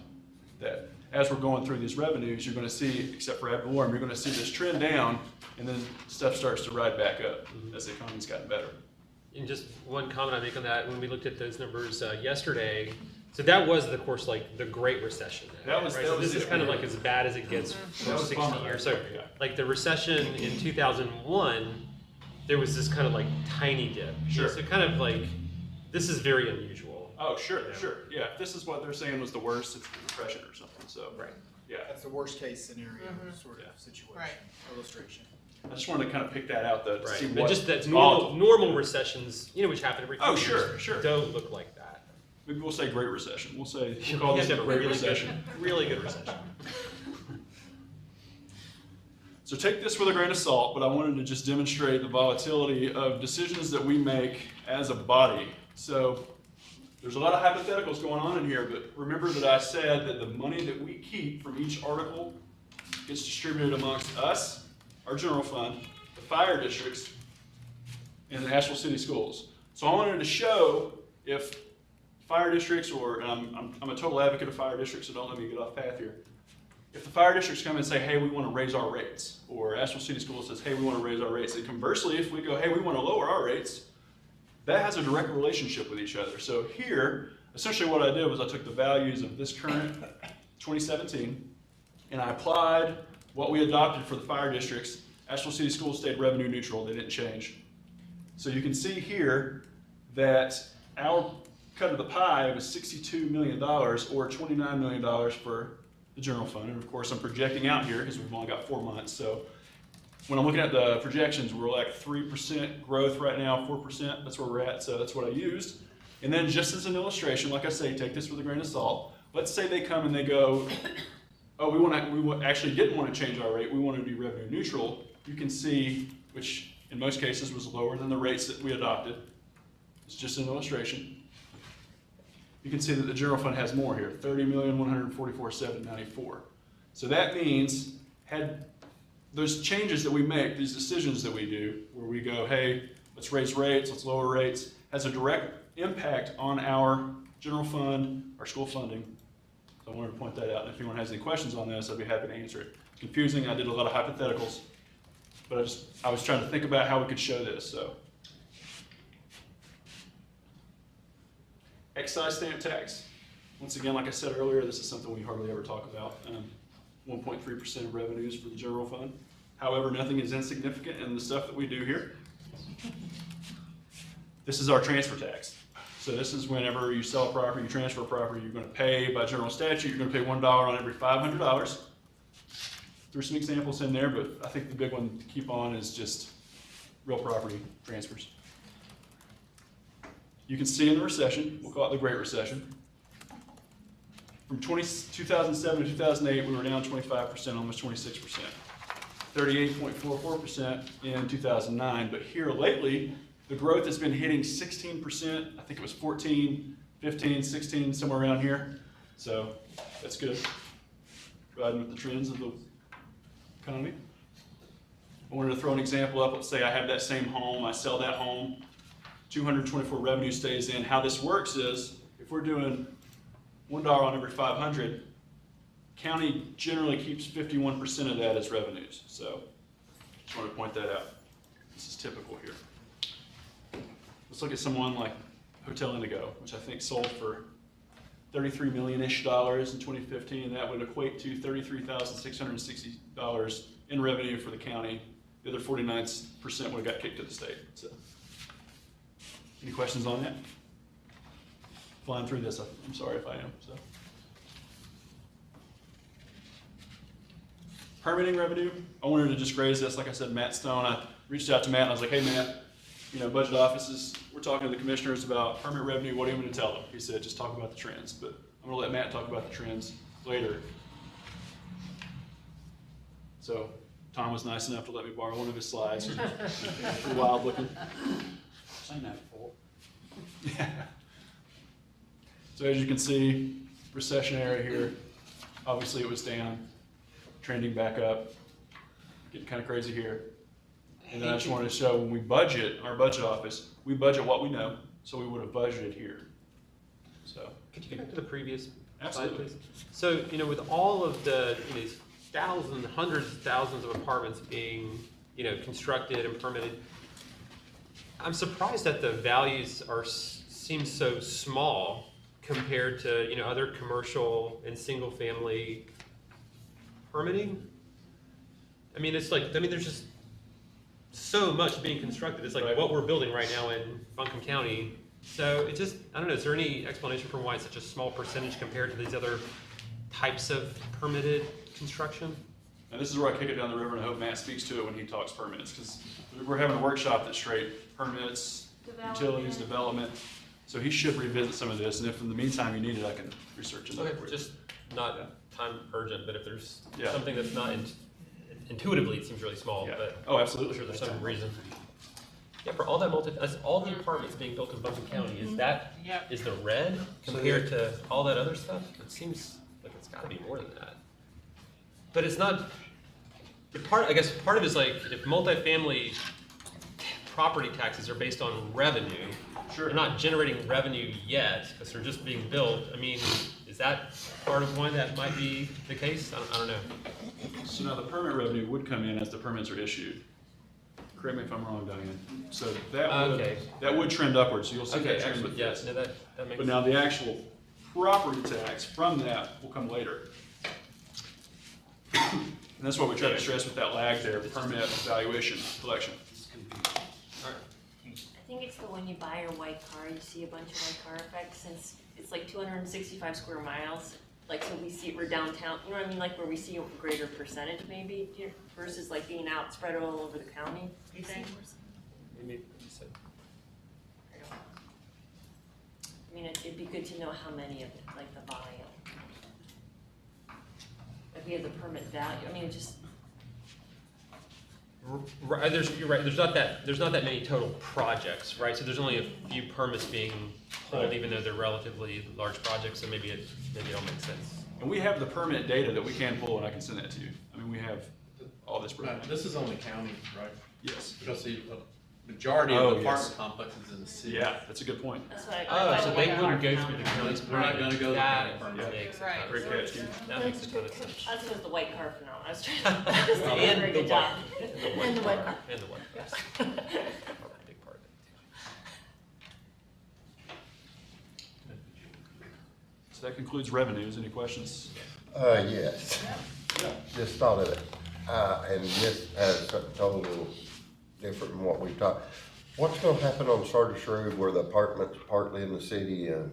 that as we're going through these revenues, you're gonna see, except for ad valorem, you're gonna see this trend down, and then stuff starts to ride back up as the economy's gotten better. And just one comment I make on that, when we looked at those numbers yesterday, so that was, of course, like the Great Recession. That was- right? that So was this is it. kind of like as bad as it gets That for was 60 bummer years. right So there, yeah. like the recession in 2001, there was this kind of like tiny dip. Sure. So kind of like, this is very unusual. Oh, sure, sure, yeah, if this is what they're saying was the worst, it's the depression or something, so. Right. Yeah, That's the worst case scenario sort Yeah. of situation, Right. illustration. I just wanted to kind of pick that out though, to see Right. what. But just that volatile. normal recessions, you know, which happen every few Oh, years, sure, sure. don't look like that. Maybe we'll say Great Recession, we'll call this Yeah, a Great really Recession. Good, really good recession. So take this with a grain of salt, but I wanted to just demonstrate the volatility of decisions that we make as a body. So there's a lot of hypotheticals going on in here, but remember that I said that the money that we keep from each article gets distributed amongst us, our general fund, the fire districts, and the Asheville City Schools. So I wanted to show if fire districts, or I'm a total advocate of fire districts, so don't let me get off path here. If the fire districts come and say, hey, we want to raise our rates, or Asheville City Schools says, hey, we want to raise our rates, and conversely, if we go, hey, we want to lower our rates, that has a direct relationship with each other. So here, essentially what I did was I took the values of this current 2017, and I applied what we adopted for the fire districts. Asheville City Schools stayed revenue neutral, they didn't change. So you can see here that our cut of the pie was $62 million, or $29 million for the general fund. And of course, I'm projecting out here because we've only got 4 months. So when I'm looking at the projections, we're like 3% growth right now, 4%, that's where we're at. So that's what I used. And then just as an illustration, like I say, take this with a grain of salt. Let's say they come and they go, oh, we actually didn't want to change our rate, we wanted to be revenue neutral. You can see, which in most cases was lower than the rates that we adopted. It's just an illustration. You can see that the general fund has more here, $30,144,794. So that means, had those changes that we make, these decisions that we do, where we go, hey, let's raise rates, let's lower rates, has a direct impact on our general fund, our school funding. So I wanted to point that out. And if anyone has any questions on this, I'd be happy to answer it. It's confusing, I did a lot of hypotheticals, but I was trying to think about how we could show this, so. Excise stamp tax. Once again, like I said earlier, this is something we hardly ever talk about. 1.3% of revenues for the general fund. However, nothing is insignificant in the stuff that we do here. This is our transfer tax. So this is whenever you sell a property, you transfer a property, you're going to pay, by general statute, you're going to pay $1 on every $500. There's some examples in there, but I think the big one to keep on is just real property transfers. You can see in the recession, we'll call it the Great Recession. From 2007 to 2008, we were down 25%, almost 26%. 38.44% in 2009, but here lately, the growth has been hitting 16%. I think it was 14, 15, 16, somewhere around here. So that's good. Riding with the trends of the economy. I wanted to throw an example up. Let's say I have that same home, I sell that home, 224 revenue stays in. How this works is, if we're doing $1 on every 500, county generally keeps 51% of that as revenues. So just want to point that out. This is typical here. Let's look at someone like Hotel Indigo, which I think sold for $33 million-ish in 2015, and that would equate to $33,660 in revenue for the county. The other 49% would have got kicked to the state. So, any questions on that? Flying through this, I'm sorry if I am. So, permitting revenue, I wanted to just raise this. Like I said, Matt Stone, I reached out to Matt and I was like, hey Matt, you know, budget offices, we're talking to the commissioners about permit revenue, what do you want me to tell them? He said, just talk about the trends, but I'm gonna let Matt talk about the trends later. So Tom was nice enough to let me borrow one of his slides. Pretty wild looking. Seen that before. Yeah. So as you can see, recession area here, obviously it was down, trending back up, getting kind of crazy here. And then I just wanted to show when we budget, our budget office, we budget what we know, so we would have budgeted here. So. Could you get back to the previous slide, Absolutely. please? So, you know, with all of the, you know, these thousands, hundreds of thousands of apartments being, you know, constructed and permitted, I'm surprised that the values seem so small compared to, you know, other commercial and single family permitting. I mean, it's like, there's just so much being constructed. It's like Right. what we're building right now in Buncombe County. So it just, I don't know, is there any explanation for why it's such a small percentage compared to these other types of permitted construction? And this is where I kick it down the river, and I hope Matt speaks to it when he talks permits, because we're having a workshop that's straight permits, utilities, development. So he should revisit some of this, and if in the meantime you need it, I can research it. Okay, just not time urgent, but if there's Yeah. something that's not intuitively, it seems really small, Yeah. but Oh, I'm absolutely. sure there's some reason. Yeah, for all that that's all the apartments being built in Buncombe County, is that, is the red compared to all that other stuff? It seems like it's gotta be more than that. But it's not, I guess part of it is like, if multifamily property taxes are based on revenue, Sure. they're not generating revenue yet, because they're just being built. I mean, is that part of why that might be the case? I don't know. So now the permit revenue would come in as the permits are issued. Correct me if I'm wrong, Diane. So Okay. that would trend upwards, so you'll see Okay, that trend actually, with yes, this. no, that makes But sense. now the actual property tax from that will come later. And that's what we try to stress with that lag there, permit, valuation, collection. I think it's the when you buy a white car, you see a bunch of white car effects, since it's like 265 square miles. Like, so we see, we're downtown, you know what I mean, like where we see a greater percentage maybe, versus like being out spread all over the county, you think? Maybe you said- I don't know. I mean, it'd be good to know how many of it, like the volume. If we have the permit value, I mean, it just, Right, you're right, there's not that many total projects, right? So there's only a few permits being pulled, Right. even though they're relatively large projects, so maybe it all makes sense. And we have the permit data that we can pull, and I can send that to you. I mean, we have all this. This is only county, right? Yes. Because the majority of Oh, the yes. apartment complexes in the city. Yeah, that's a good point. that's what I. Oh, so they I wouldn't go found through the out. county's We're not gonna go to the county That permit. makes a Right. ton of Great catch, sense. Keith. That makes a ton of sense. That's just the white car phenomenon. I was trying to, that's a And very the good job. And the white car. And the white cars. Probably a big part of it. So that concludes revenues. Any questions? Yes. Yeah. Just thought of it, and this has something totally different from what we've talked. What's gonna happen on Sardis Road where the apartments partly in the city and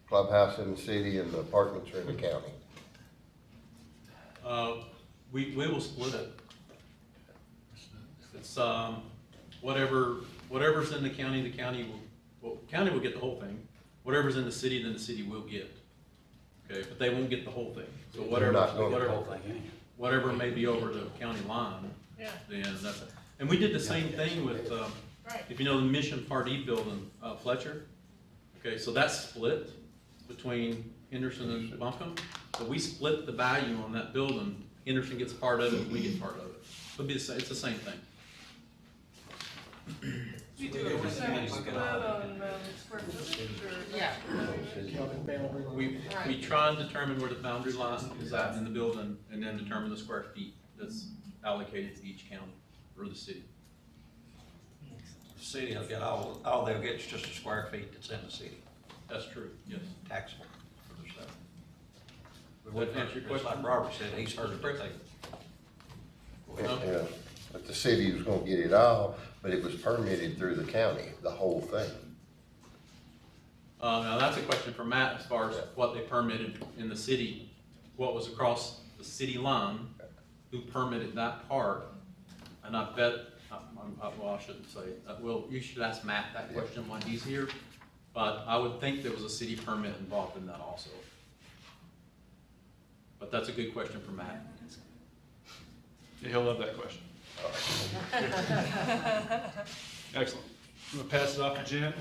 clubhouse in the city and the apartments are in the county? We will split it. It's, whatever's in the county will get the whole thing. Whatever's in the city, then the city will get. Okay, but they won't get the whole thing. So They're not going to get the whole whatever may be over the county line, Yeah. then that's it. And we did the same thing with, Right. if you know the Mission Part E building, Fletcher. Okay, so that's split between Henderson and Buncombe. So we split the value on that building. Henderson gets part of it, we get part of it. It'll be the same, it's the same thing. You do a percentage split on square footage or? Yeah. We try and determine where the boundary line is at in the building and then determine the square feet that's allocated to each county or the city. The city will get all they'll get is just the square feet that's in the city, That's true, yes. taxable for their stuff. We Does that answer your just like question? Robert said, he's heard it, Yeah, but the city was gonna get it all, but it was permitted through the county, the whole thing. Now that's a question for Matt as far as what they permitted in the city, what was across the city line, who permitted that part. And I bet, well, I shouldn't say, well, you should ask Matt that question when he's here. But I would think there was a city permit involved in that also. But that's a good question for Matt. Yeah, he'll love that question. Excellent. I'm gonna pass it off to Jen.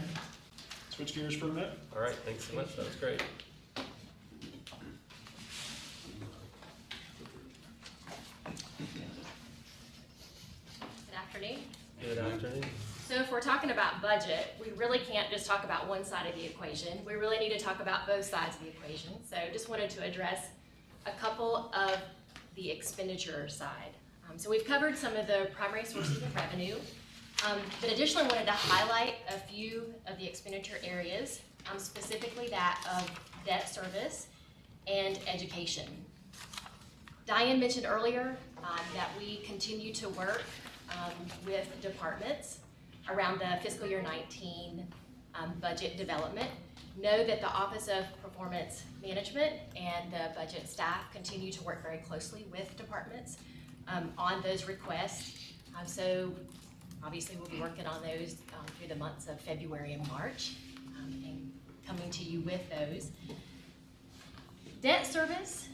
Switch gears for a minute. All right, thanks so much, that was great. Good afternoon. Good afternoon. So if we're talking about budget, we really can't just talk about one side of the equation. We really need to talk about both sides of the equation. So just wanted to address a couple of the expenditure side. So we've covered some of the primary sources of revenue, but additionally wanted to highlight a few of the expenditure areas, specifically that of debt service and education. Diane mentioned earlier that we continue to work with departments around the fiscal year 19 budget development. Know that the Office of Performance Management and the budget staff continue to work very closely with departments on those requests. So obviously we'll be working on those through the months of February and March and coming to you with those. Debt service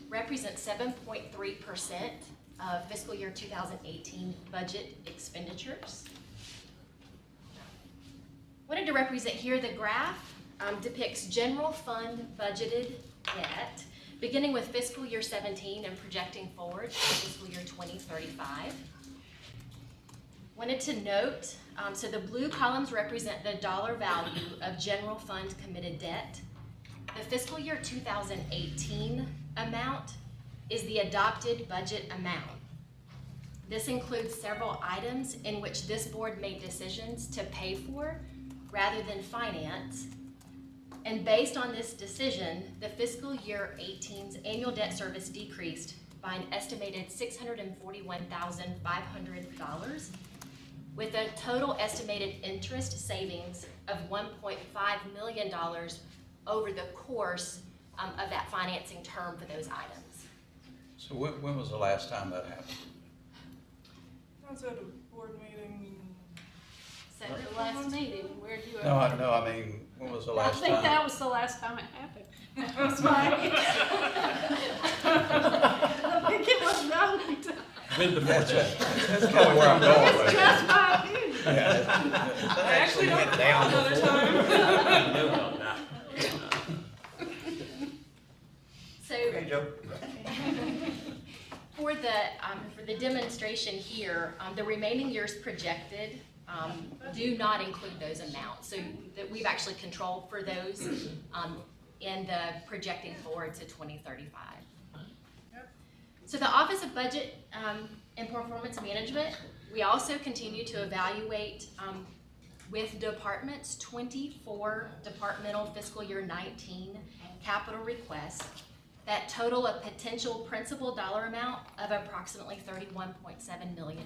represents 7.3% of fiscal year 2018 budget expenditures. Wanted to represent here the graph depicts general fund budgeted debt, beginning with fiscal year 17 and projecting forward to fiscal year 2035. Wanted to note, so the blue columns represent the dollar value of general fund committed debt. The fiscal year 2018 amount is the adopted budget amount. This includes several items in which this board made decisions to pay for rather than finance. And based on this decision, the fiscal year 18's annual debt service decreased by an estimated $641,500, with a total estimated interest savings of $1.5 million over the course of that financing term for those items. So when was the last time that happened? I was at a board meeting. So The last meeting, where'd you? No, I mean, when was the I last think time? that was the last time it happened. That was my. I think it was no. Been before that. That's kind of where I'm going It's with it. just my opinion. That I actually don't went recall down another before. time. No, no, not. So Okay, Joe. for the demonstration here, the remaining years projected do not include those amounts. So that we've actually controlled for those in the projecting forward to 2035. So the Office of Budget and Performance Management, we also continue to evaluate with departments 24 departmental fiscal year 19 capital requests that total a potential principal dollar amount of approximately $31.7 million.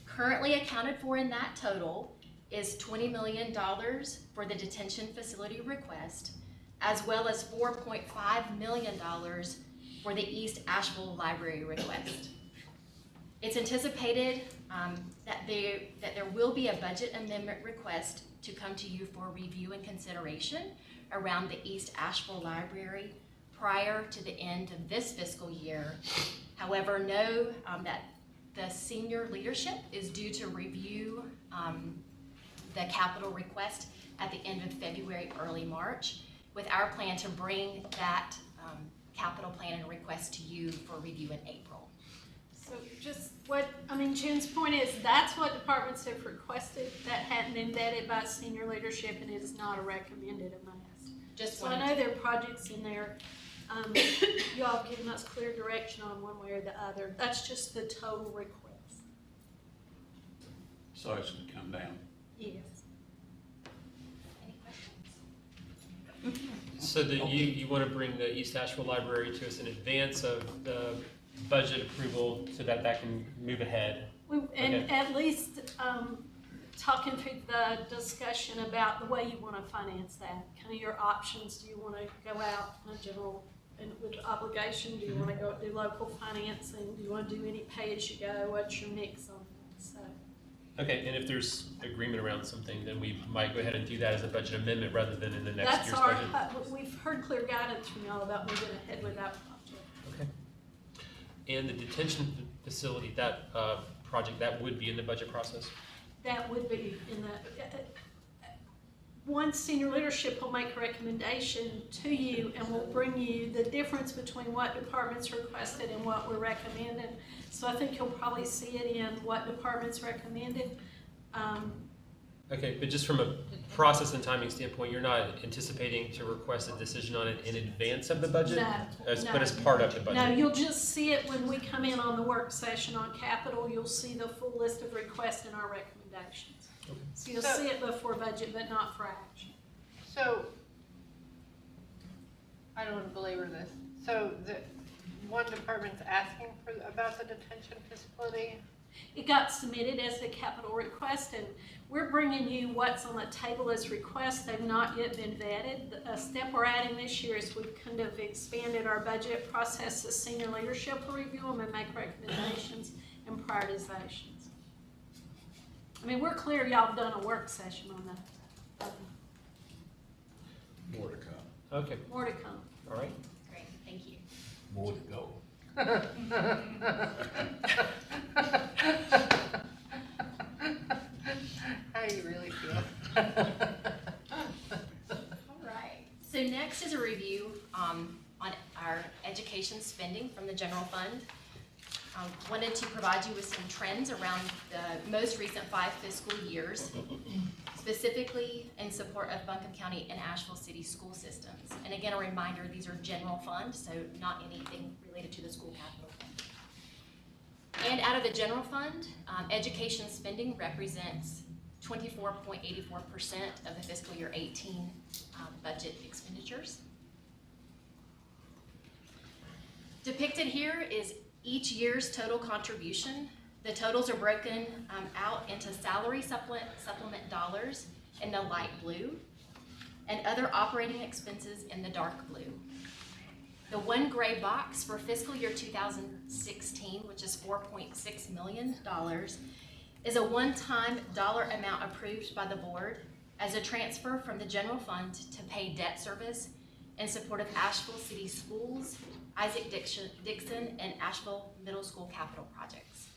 Currently accounted for in that total is $20 million for the detention facility request, as well as $4.5 million for the East Asheville Library request. It's anticipated that there will be a budget amendment request to come to you for review and consideration around the East Asheville Library prior to the end of this fiscal year. However, know that the senior leadership is due to review the capital request at the end of February, early March, with our plan to bring that capital plan and request to you for review in April. So just Jen's point is, that's what departments have requested that hadn't been vetted by senior leadership, and it is not a recommended amount. Just So I wanted know to, there are projects in there, you all have given us clear direction on one way or the other. That's just the total request. So it's gonna come down. Yes. Any questions? So that you want to bring the East Asheville Library to us in advance of the budget approval so that that can move ahead? And Okay. at least, talking through the discussion about the way you wanna finance that, kind of your options, do you wanna go out in a general, and with obligation, do you wanna go do local financing, do you wanna do any pay-as-you-go, what's your mix on that, so. Okay, and if there's agreement around something, then we might go ahead and do that as a budget amendment rather than in the next That's year's our, budget. we've heard clear guidance from y'all about moving ahead with that project. Okay. And the detention facility, that project, that would be in the budget process? That would be in the, once senior leadership will make a recommendation to you and will bring you the difference between what departments requested and what we're recommending. So I think you'll probably see it in what departments recommended. Okay, but just from a process and timing standpoint, you're not anticipating to request a decision on it in advance of the budget? No, But as part of the budget? No, you'll just see it when we come in on the work session on capital. You'll see the full list of requests and our recommendations. Okay. So you'll So- see it before budget, but not for action. So, I don't want to belabor this. So the one department's asking for, about the detention facility? It got submitted as a capital request, and we're bringing you what's on the table as requests. They've not yet been vetted. A step we're adding this year is we've kind of expanded our budget process. The senior leadership will review them and make recommendations and prioritizations. I mean, we're clear y'all have done a work session on that. More to come. Okay, More to come. all right. Great, thank you. More to go. How do you really feel? All right, so next is a review on our education spending from the general fund. Wanted to provide you with some trends around the most recent 5 fiscal years, specifically in support of Buncombe County and Asheville City school systems. And again, a reminder, these are general fund, so not anything related to the school capital fund. And out of the general fund, education spending represents 24.84% of the fiscal year 18 budget expenditures. Depicted here is each year's total contribution. The totals are broken out into salary supplement dollars in the light blue and other operating expenses in the dark blue. The one gray box for fiscal year 2016, which is $4.6 million, is a one-time dollar amount approved by the board as a transfer from the general fund to pay debt service in support of Asheville City Schools, Isaac Dixon, and Asheville Middle School capital projects.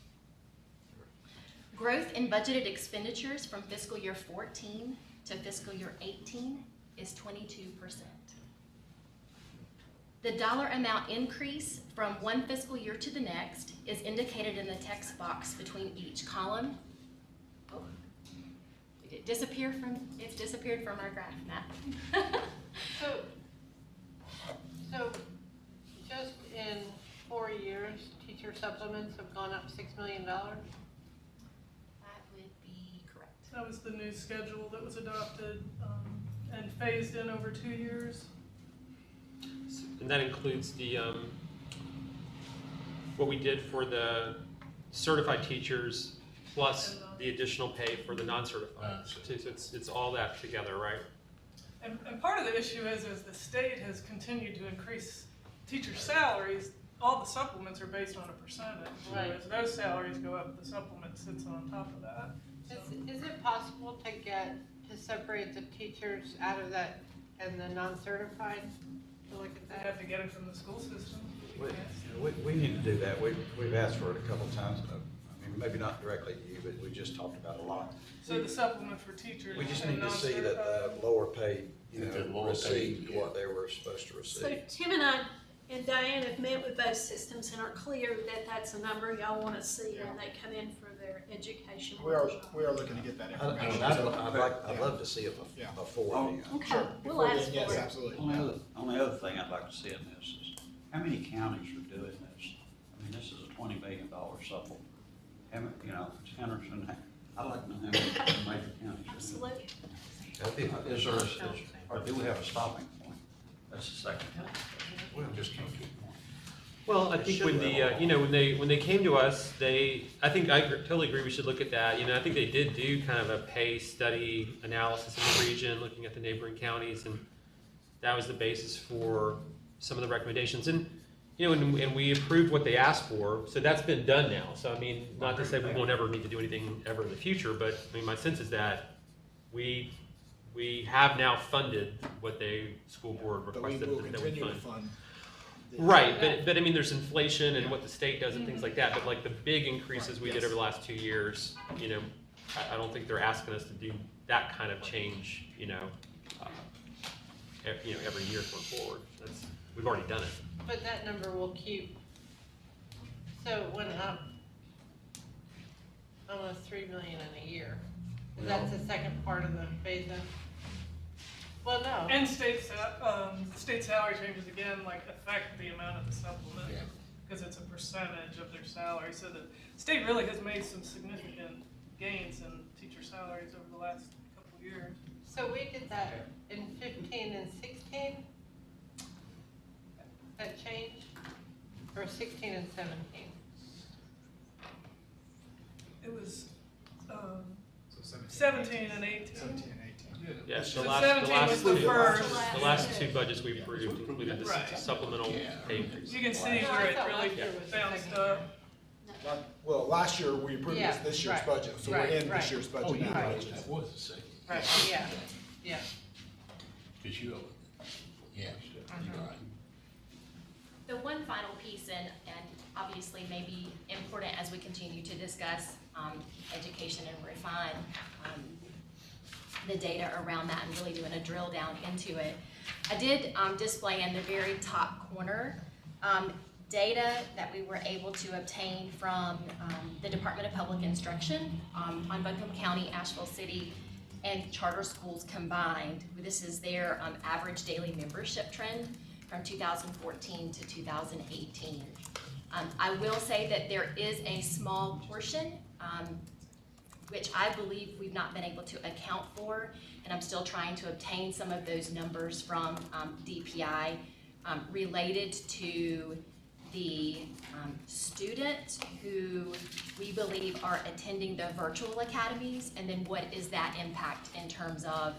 Growth in budgeted expenditures from fiscal year 14 to fiscal year 18 is 22%. The dollar amount increase from one fiscal year to the next is indicated in the text box between each column. Oh, it's disappeared from our graph map. So just in 4 years, teacher supplements have gone up $6 million? That would be correct. That was the new schedule that was adopted and phased in over 2 years. And that includes the, what we did for the certified teachers plus the additional pay for the non-certified. So it's all that together, right? And part of the issue is the state has continued to increase teacher salaries. All the supplements are based on a percentage. Right. As those salaries go up, the supplement sits on top of that. Is it possible to separate the teachers out of that and the non-certified, to look at They that? have to get it from the school system. We need to do that. We've asked for it a couple of times. I mean, maybe not directly to you, but we just talked about it a lot. So the supplement for teachers We just and need to see that non-certified. the lower paid, The lower received paid, what they were supposed to So receive. Tim and I and Diane have met with both systems and are clear that that's a number y'all want to see when they come in for their education We are workshop. looking to get that I mean, information. I'd love to see it Yeah. before then. Okay, Sure. we'll Before ask then, yes, for it. absolutely. Only other thing I'd like to see in this is, how many counties are doing this? I mean, this is a $20 million supplement. How many, Henderson, I'd like to know how many major counties. Absolutely. Is there, or do we have a stopping point? That's the second. We just can't keep going. Well, I think when the, you know, when they came to us, I think I totally agree we should look at that. You know, I think they did do kind of a pay study analysis in the region, looking at the neighboring counties, and that was the basis for some of the recommendations. And, you know, and we approved what they asked for, so that's been done now. So, I mean, not to say we won't ever need to do anything ever in the future, but, I mean, my sense is that we have now funded what the school board But we requested will that we continue to fund. fund. Right, but I mean, there's inflation and what the state does and things like that, but like the big increases we did over the last 2 years, you know, I don't think they're asking us to do that kind of change, you know, every year going forward. We've already done it. But that number will keep, so it went up almost 3 million in a year. That's the second part of the phase-in? Well, no. And state salary changes again, like affect the amount of the supplement, because it's a percentage of their salary. So the state really has made some significant gains in teacher salaries over the last couple of years. So we did that in 15 and 16? That change? Or 16 and 17? It was 17 and 18. 17 and 18. Yeah, So 17 was the first. the last two budgets we approved included this Right. supplemental pay increase. You can see where it really bounced up. Well, last year we approved this year's right, budget, so we're right, in right. this year's budget Oh, now. yeah, that was the second. Right, yeah, yeah. Cause you, yeah, you're right. The one final piece, and obviously may be important as we continue to discuss education and refine the data around that and really doing a drill down into it. I did display in the very top corner data that we were able to obtain from the Department of Public Instruction on Buncombe County, Asheville City, and charter schools combined. This is their average daily membership trend from 2014 to 2018. I will say that there is a small portion which I believe we've not been able to account for, and I'm still trying to obtain some of those numbers from DPI related to the students who we believe are attending the virtual academies, and then what is that impact in terms of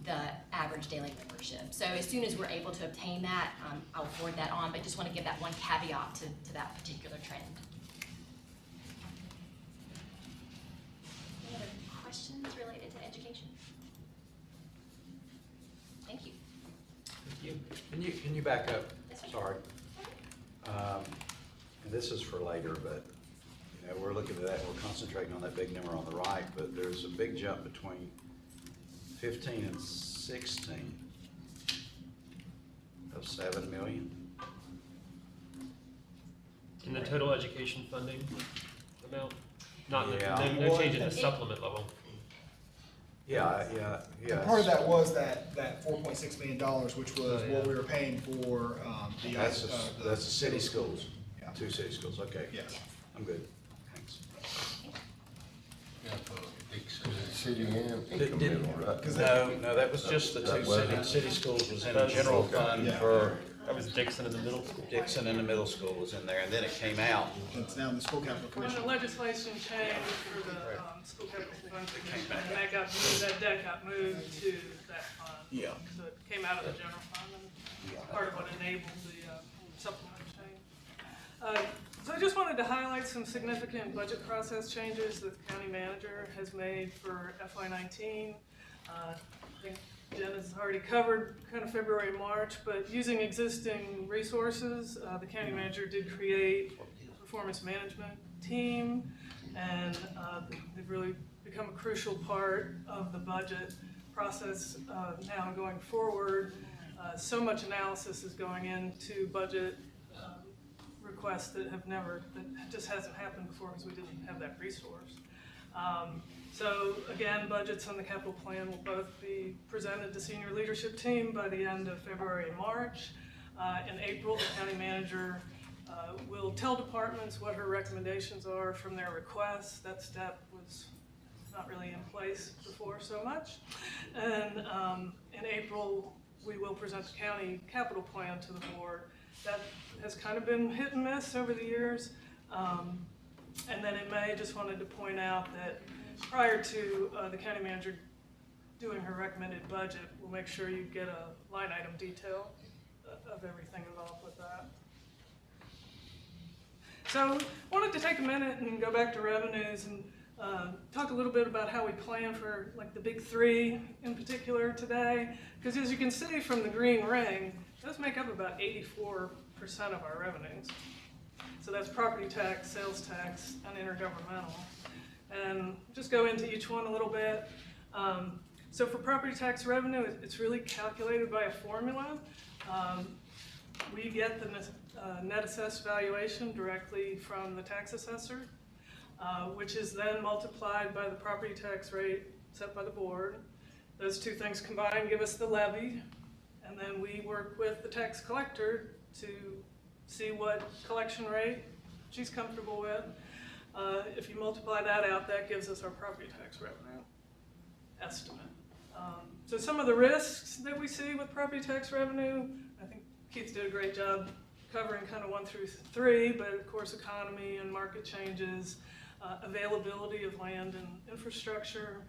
the average daily membership. So as soon as we're able to obtain that, I'll forward that on, but just want to give that one caveat to that particular trend. Any other questions related to education? Thank you. Can you back up? Yes, sir. Sorry. And this is for later, but, you know, we're looking at that, we're concentrating on that big number on the right, but there's a big jump between 15 and 16 of 7 million. In the total education funding amount, not Yeah. no change in the supplement level. Yeah. And part of that was that $4.6 million, which was what we were paying for, That's the city schools, Yeah. 2 city schools, okay. Yes. I'm good, thanks. City and Did- incremental, right? No, that was just the That 2 wasn't- city schools was in the That's- general fund Yeah. for That was Dixon in the middle school. Dixon, and the middle school was in there, and then it came out. It's now in the school capital When the commission. legislation changed for the school capital fund, and that got moved, that debt got moved to that fund. Yeah. So it came out of the general fund, and part of what enabled the supplement change. So I just wanted to highlight some significant budget process changes that the county manager has made for FY19. I think Jen has already covered kind of February, March, but using existing resources, the county manager did create a performance management team, and they've really become a crucial part of the budget process now going forward. So much analysis is going into budget requests that just hasn't happened before because we didn't have that resource. So again, budgets on the capital plan will both be presented to senior leadership team by the end of February and March. In April, the county manager will tell departments what her recommendations are from their requests. That step was not really in place before so much. And in April, we will present the county capital plan to the board. That has kind of been hit and miss over the years. And then in May, just wanted to point out that prior to the county manager doing her recommended budget, we'll make sure you get a line item detail of everything involved with that. So wanted to take a minute and go back to revenues and talk a little bit about how we plan for like the big three in particular today. Because as you can see from the green ring, those make up about 84% of our revenues. So that's property tax, sales tax, and intergovernmental. And just go into each one a little bit. So for property tax revenue, it's really calculated by a formula. We get the net assessed valuation directly from the tax assessor, which is then multiplied by the property tax rate set by the board. Those two things combined give us the levy, and then we work with the tax collector to see what collection rate she's comfortable with. If you multiply that out, that gives us our property tax revenue estimate. So some of the risks that we see with property tax revenue, I think Keith did a great job covering kind of 1 through 3, but of course economy and market changes, availability of land and infrastructure,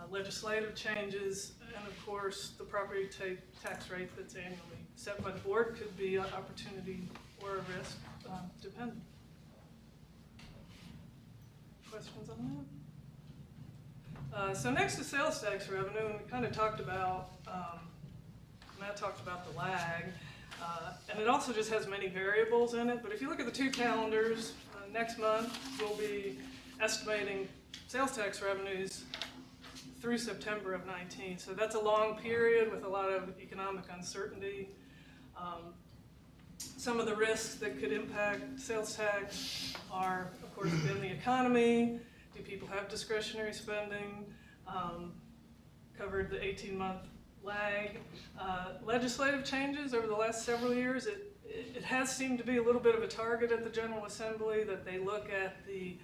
legislative changes, and of course the property tax rate that's annually set by the board could be an opportunity or a risk, depending. Questions on that? So next to sales tax revenue, and we kind of talked about, Matt talked about the lag, and it also just has many variables in it, but if you look at the two calendars, next month we'll be estimating sales tax revenues through September of 19. So that's a long period with a lot of economic uncertainty. Some of the risks that could impact sales tax are, of course, in the economy. Do people have discretionary spending? Covered the 18-month lag. Legislative changes over the last several years, it has seemed to be a little bit of a target at the General Assembly that they look at the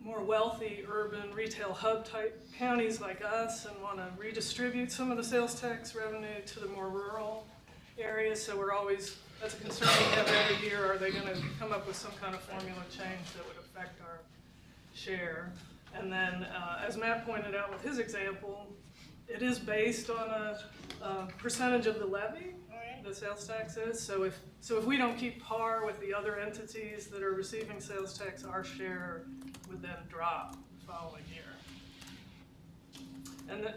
more wealthy urban retail hub type counties like us and want to redistribute some of the sales tax revenue to the more rural areas. So we're always, that's a concern we have every year. Are they going to come up with some kind of formula change that would affect our share? And then, as Matt pointed out with his example, it is based on a percentage of the levy, the sales tax is. So if we don't keep par with the other entities that are receiving sales tax, our share would then drop the following year.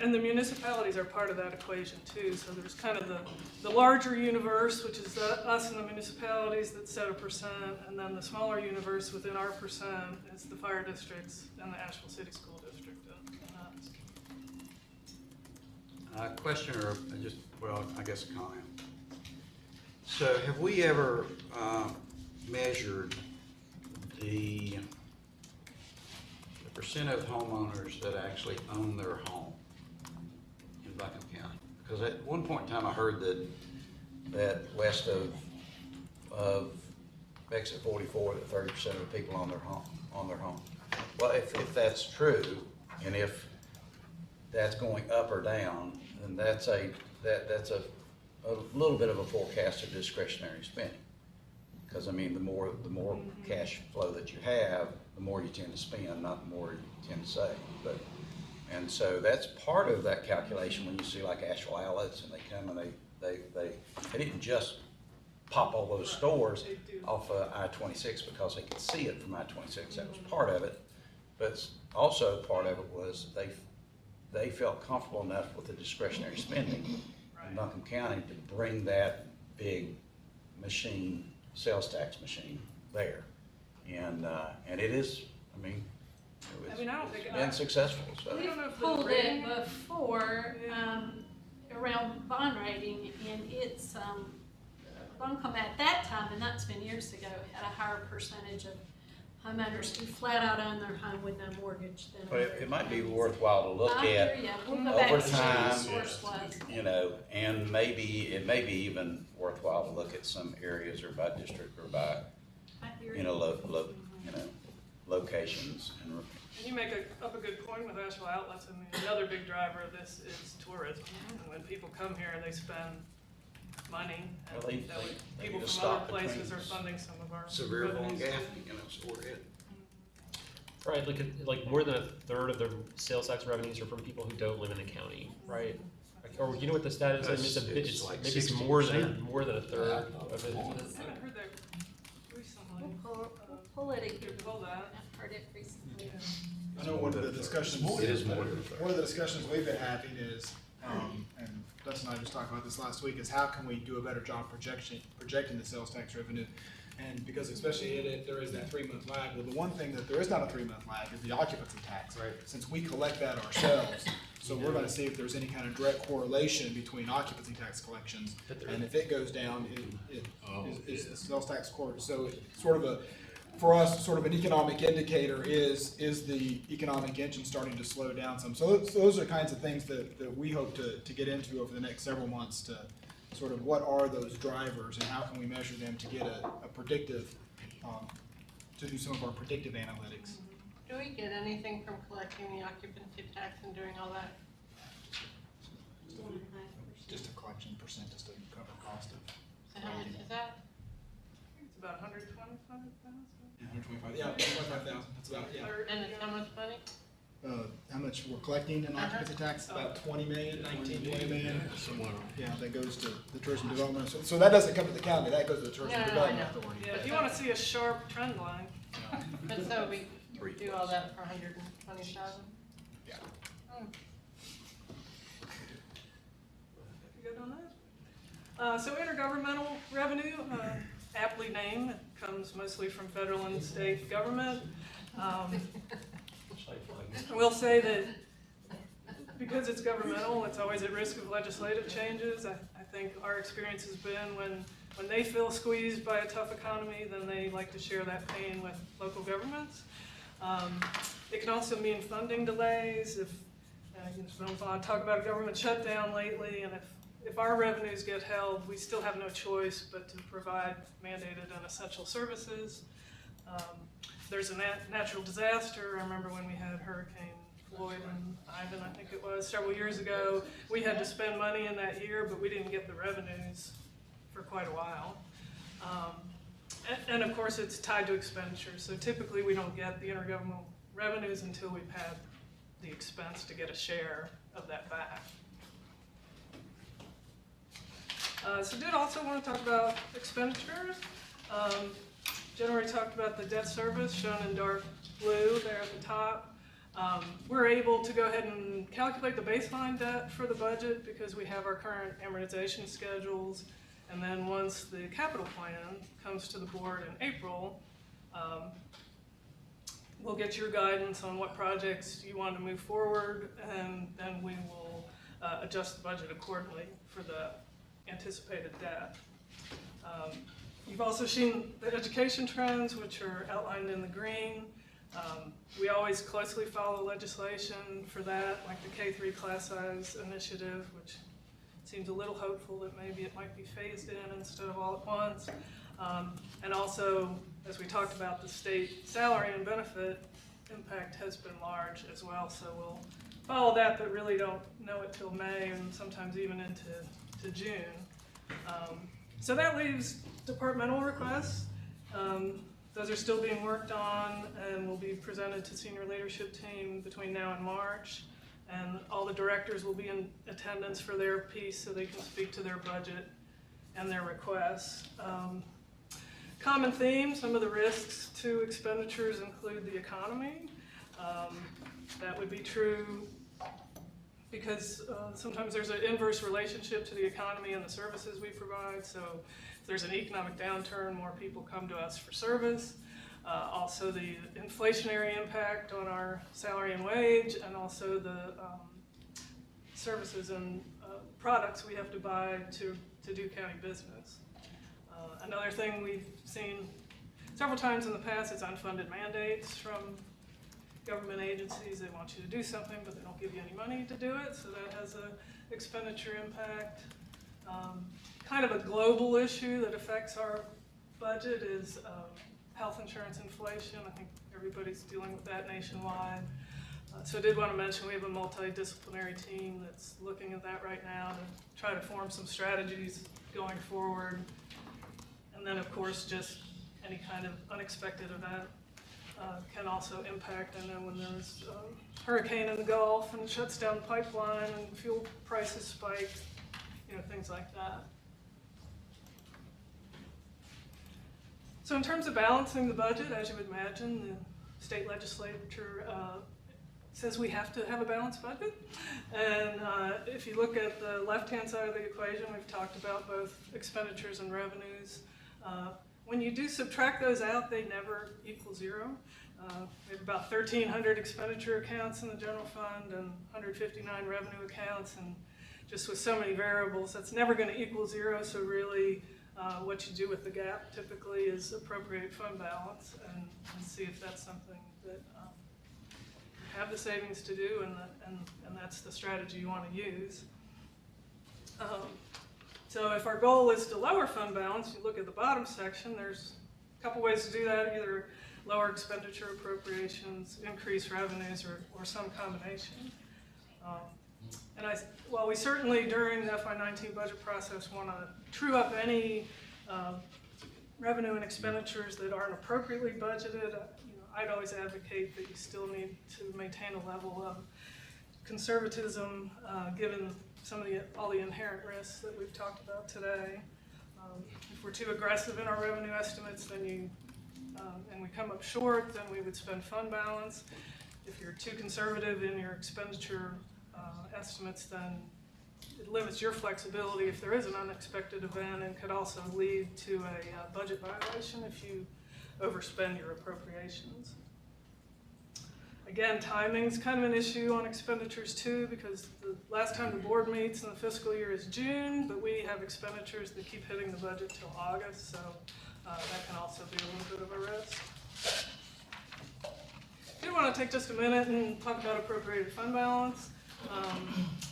And the municipalities are part of that equation too. So there's kind of the larger universe, which is us and the municipalities that set a percent, and then the smaller universe within our percent is the fire districts and the Asheville City School District and us. Question or just, well, I guess a comment. So have we ever measured the percent of homeowners that actually own their home in Buncombe County? Because at one point in time I heard that west of exit 44 that 30% of the people own their home. Well, if that's true, and if that's going up or down, then that's a little bit of a forecast of discretionary spending. Because I mean, the more cash flow that you have, the more you tend to spend, not the more you tend to save. And so that's part of that calculation when you see like Asheville Outlets and they come and they didn't just pop all those stores off of I-26 because they could see it from I-26. That was part of it. But also part of it was they felt comfortable enough with the discretionary spending in Buncombe County to bring that big machine, sales tax machine there. And it is, I mean, it's been successful. So. I don't know if the Pulled rating- it before, around bond rating, and it's, Buncombe at that time, and that's been years ago, had a higher percentage of homeowners who flat out own their home with no mortgage than. But it might be worthwhile to look I at hear ya. We'll go back over to see what the time, source was. you know, and maybe, it may be even worthwhile to look at some areas or by district or by, I hear you know, locations And you make up a good point with actual outlets. I mean, another big driver of this is tourism. And when people come here, they spend money, and Well, they people need to from other stop places between are funding some of our Sevierville and revenues. Gaffney, and that's where it. Right, like more than a third of the sales tax revenues are from people who don't live in the county, right? Like, or you know what the stat is? I mean, it's like maybe it's 60%. more than a third of it. I haven't heard that recently. We'll pull it You again. pull that. I've heard it recently. I know one of the discussions. It is more than a third. One of the discussions we've been having is, and Dustin and I just talked about this last week, is how can we do a better job projecting the sales tax revenue? And because especially in it, there is that 3-month lag. Well, the one thing that there is not a 3-month lag is the occupancy tax. Right. Since we collect that ourselves, so we're gonna see if there's any kind of direct correlation between occupancy tax collections. And if it goes down, is the sales tax court. So it's sort of for us, sort of an economic indicator is the economic engine starting to slow down some. So those are kinds of things that we hope to get into over the next several months to sort of what are those drivers and how can we measure them to get a predictive, to do some of our predictive analytics. Do we get anything from collecting the occupancy tax and doing all that? Just a collection percent just to cover cost of. So how much is that? I think it's about 125,000. Yeah, 25,000, that's about, yeah. And it's how much money? How much we're collecting in occupancy tax, about 20 million, 19, 20 million. Somewhere. Yeah, that goes to the tourism development, so that doesn't come to the county, that goes to the tourism Yeah, I development know. authority. Yeah, if you want to see a sharp trend line, And so we do all that for 120,000? Yeah. you good on that? So intergovernmental revenue, aptly named, it comes mostly from federal and state government. I will say that because it's governmental, it's always at risk of legislative changes. I think our experience has been when they feel squeezed by a tough economy, then they like to share that pain with local governments. It can also mean funding delays. If there's been a lot of talk about a government shutdown lately, and if our revenues get held, we still have no choice but to provide mandated and essential services. There's a natural disaster. I remember when we had Hurricane Floyd and Ivan, I think it was, several years ago. We had to spend money in that year, but we didn't get the revenues for quite a while. And of course, it's tied to expenditures. So typically, we don't get the intergovernmental revenues until we've had the expense to get a share of that back. So did also want to talk about expenditures. January talked about the debt service shown in dark blue there at the top. We're able to go ahead and calculate the baseline debt for the budget because we have our current amortization schedules. And then once the capital plan comes to the board in April, we'll get your guidance on what projects you want to move forward, and then we will adjust the budget accordingly for the anticipated debt. You've also seen the education trends, which are outlined in the green. We always closely follow legislation for that, like the K-3 class size initiative, which seems a little hopeful that maybe it might be phased in instead of all at once. And also, as we talked about, the state salary and benefit impact has been large as well, so we'll follow that, but really don't know it till May and sometimes even into June. So that leaves departmental requests. Those are still being worked on and will be presented to senior leadership team between now and March. And all the directors will be in attendance for their piece so they can speak to their budget and their requests. Common theme, some of the risks to expenditures include the economy. That would be true because sometimes there's an inverse relationship to the economy and the services we provide. So if there's an economic downturn, more people come to us for service. Also the inflationary impact on our salary and wage, and also the services and products we have to buy to do county business. Another thing we've seen several times in the past is unfunded mandates from government agencies. They want you to do something, but they don't give you any money to do it, so that has an expenditure impact. Kind of a global issue that affects our budget is health insurance inflation. I think everybody's dealing with that nationwide. So I did want to mention we have a multidisciplinary team that's looking at that right now to try to form some strategies going forward. And then, of course, just any kind of unexpected event can also impact. I know when there's a hurricane in the Gulf and it shuts down the pipeline and fuel prices spike, things like that. So in terms of balancing the budget, as you would imagine, the state legislature says we have to have a balanced budget. And if you look at the left-hand side of the equation, we've talked about both expenditures and revenues. When you do subtract those out, they never equal zero. We have about 1,300 expenditure accounts in the general fund and 159 revenue accounts, and just with so many variables, that's never going to equal zero. So really, what you do with the gap typically is appropriate fund balance and see if that's something that you have the savings to do, and that's the strategy you want to use. So if our goal is to lower fund balance, you look at the bottom section, there's a couple ways to do that, either lower expenditure appropriations, increase revenues, or some combination. While we certainly during the FY19 budget process want to true up any revenue and expenditures that aren't appropriately budgeted, I'd always advocate that you still need to maintain a level of conservatism given all the inherent risks that we've talked about today. If we're too aggressive in our revenue estimates, then and we come up short, then we would spend fund balance. If you're too conservative in your expenditure estimates, then it limits your flexibility if there is an unexpected event, and could also lead to a budget violation if you overspend your appropriations. Again, timing's kind of an issue on expenditures too, because the last time the board meets in the fiscal year is June, but we have expenditures that keep hitting the budget till August, so that can also be a little bit of a risk. I do want to take just a minute and talk about appropriated fund balance.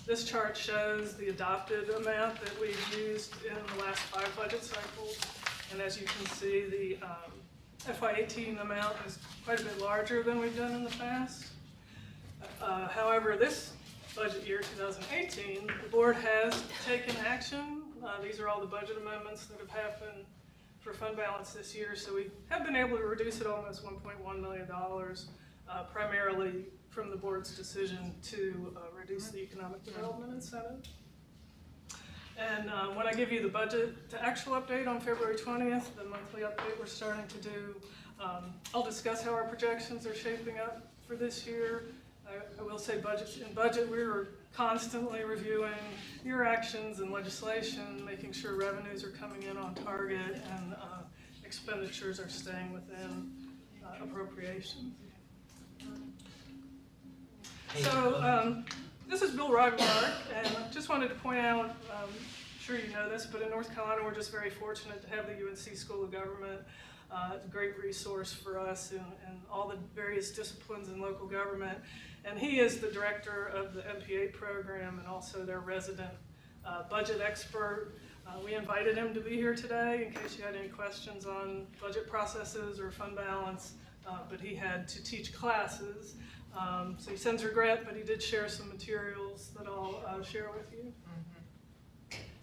This chart shows the adopted amount that we've used in the last 5 budget cycles, and as you can see, the FY18 amount is quite a bit larger than we've done in the past. However, this budget year, 2018, the board has taken action. These are all the budget amendments that have happened for fund balance this year, so we have been able to reduce it almost $1.1 million, primarily from the board's decision to reduce the economic development incentive. And when I give you the budget to actual update on February 20th, the monthly update we're starting to do, I'll discuss how our projections are shaping up for this year. I will say in budget, we're constantly reviewing your actions and legislation, making sure revenues are coming in on target and expenditures are staying within appropriations. So this is Bill Rymark, and I just wanted to point out, I'm sure you know this, but in North Carolina we're just very fortunate to have the UNC School of Government. It's a great resource for us in all the various disciplines in local government. And he is the director of the MPA program and also their resident budget expert. We invited him to be here today in case you had any questions on budget processes or fund balance, but he had to teach classes. So he sends regret, but he did share some materials that I'll share with you.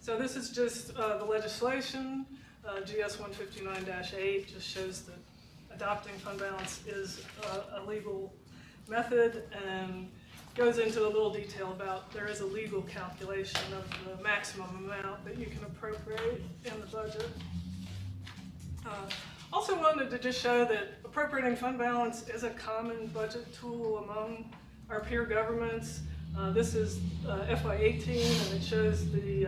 So this is just the legislation. GS 159-8 just shows that adopting fund balance is a legal method and goes into a little detail about there is a legal calculation of the maximum amount that you can appropriate in the budget. Also wanted to just show that appropriating fund balance is a common budget tool among our peer governments. This is FY18, and it shows the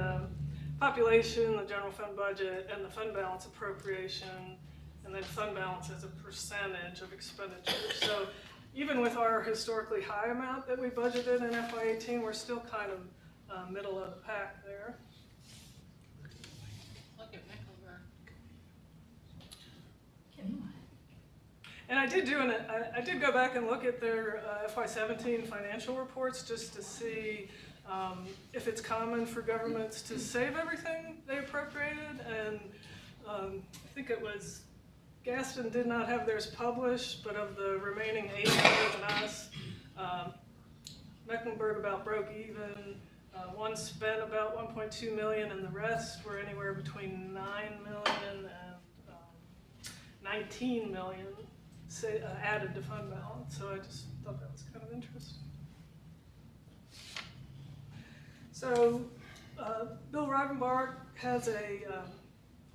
population, the general fund budget, and the fund balance appropriation, and then fund balance as a percentage of expenditure. So even with our historically high amount that we budgeted in FY18, we're still kind of middle of the pack there. And I did go back and look at their FY17 financial reports just to see if it's common for governments to save everything they appropriated, and I think it was Gaston did not have theirs published, but of the remaining 8 other than us, Mecklenburg about broke even. One spent about 1.2 million, and the rest were anywhere between 9 million and 19 million added to fund balance. So I just thought that was kind of interesting. So Bill Rivenbark has a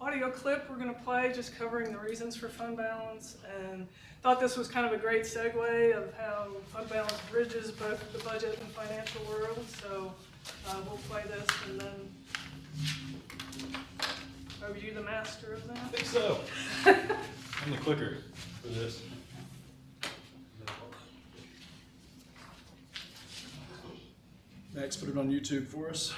audio clip we're going to play just covering the reasons for fund balance, and thought this was kind of a great segue of how fund balance bridges both the budget and financial world. So we'll play this, and then are you the master of that? I think so. I'm the clicker for this. Max put it on YouTube for us,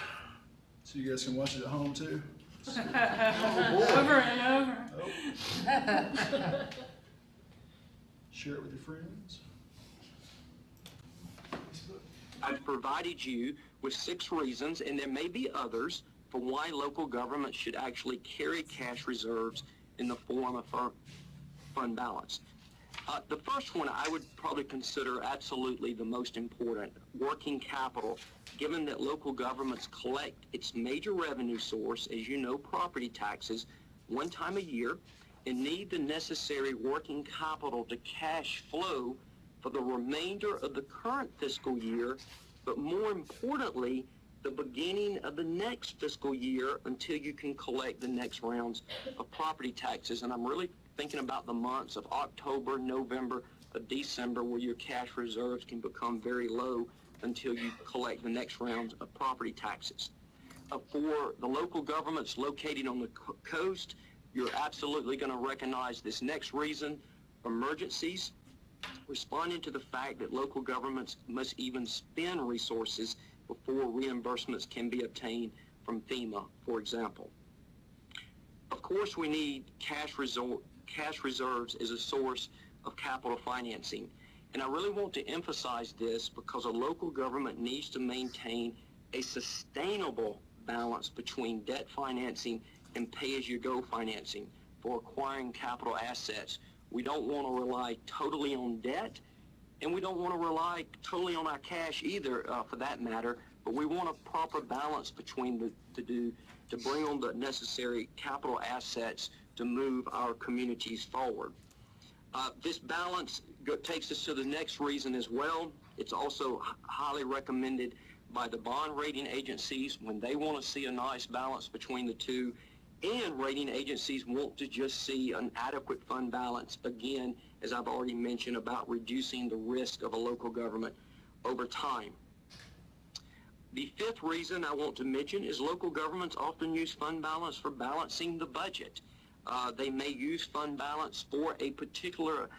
so you guys can watch it at home too. Over and over. Oh. Share it with your friends. I've provided you with 6 reasons, and there may be others, for why local governments should actually carry cash reserves in the form of fund balance. The first one I would probably consider absolutely the most important, working capital, given that local governments collect its major revenue source, as you know, property taxes, one time a year, and need the necessary working capital to cash flow for the remainder of the current fiscal year, but more importantly, the beginning of the next fiscal year until you can collect the next rounds of property taxes. And I'm really thinking about the months of October, November, December, where your cash reserves can become very low until you collect the next round of property taxes. For the local governments located on the coast, you're absolutely going to recognize this next reason, emergencies, responding to the fact that local governments must even spend resources before reimbursements can be obtained from FEMA, for example. Of course, we need cash reserves as a source of capital financing. And I really want to emphasize this because a local government needs to maintain a sustainable balance between debt financing and pay-as-you-go financing for acquiring capital assets. We don't want to rely totally on debt, and we don't want to rely totally on our cash either, for that matter, but we want a proper balance between the two to bring on the necessary capital assets to move our communities forward. This balance takes us to the next reason as well. It's also highly recommended by the bond rating agencies when they want to see a nice balance between the two, and rating agencies want to just see an adequate fund balance, again, as I've already mentioned, about reducing the risk of a local government over time. The 5th reason I want to mention is local governments often use fund balance for balancing the budget. They may use fund balance for a particular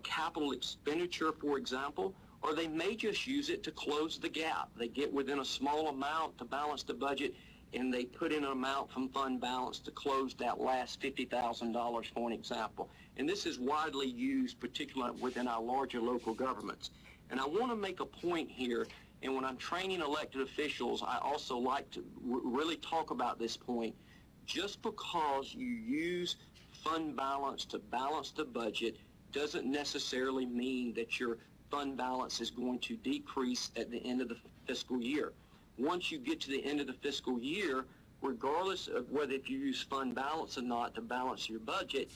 capital expenditure, for example, or they may just use it to close the gap. They get within a small amount to balance the budget, and they put in an amount from fund balance to close that last $50,000, for an example. And this is widely used, particularly within our larger local governments. And I want to make a point here, and when I'm training elected officials, I also like to really talk about this point. Just because you use fund balance to balance the budget doesn't necessarily mean that your fund balance is going to decrease at the end of the fiscal year. Once you get to the end of the fiscal year, regardless of whether if you use fund balance or not to balance your budget,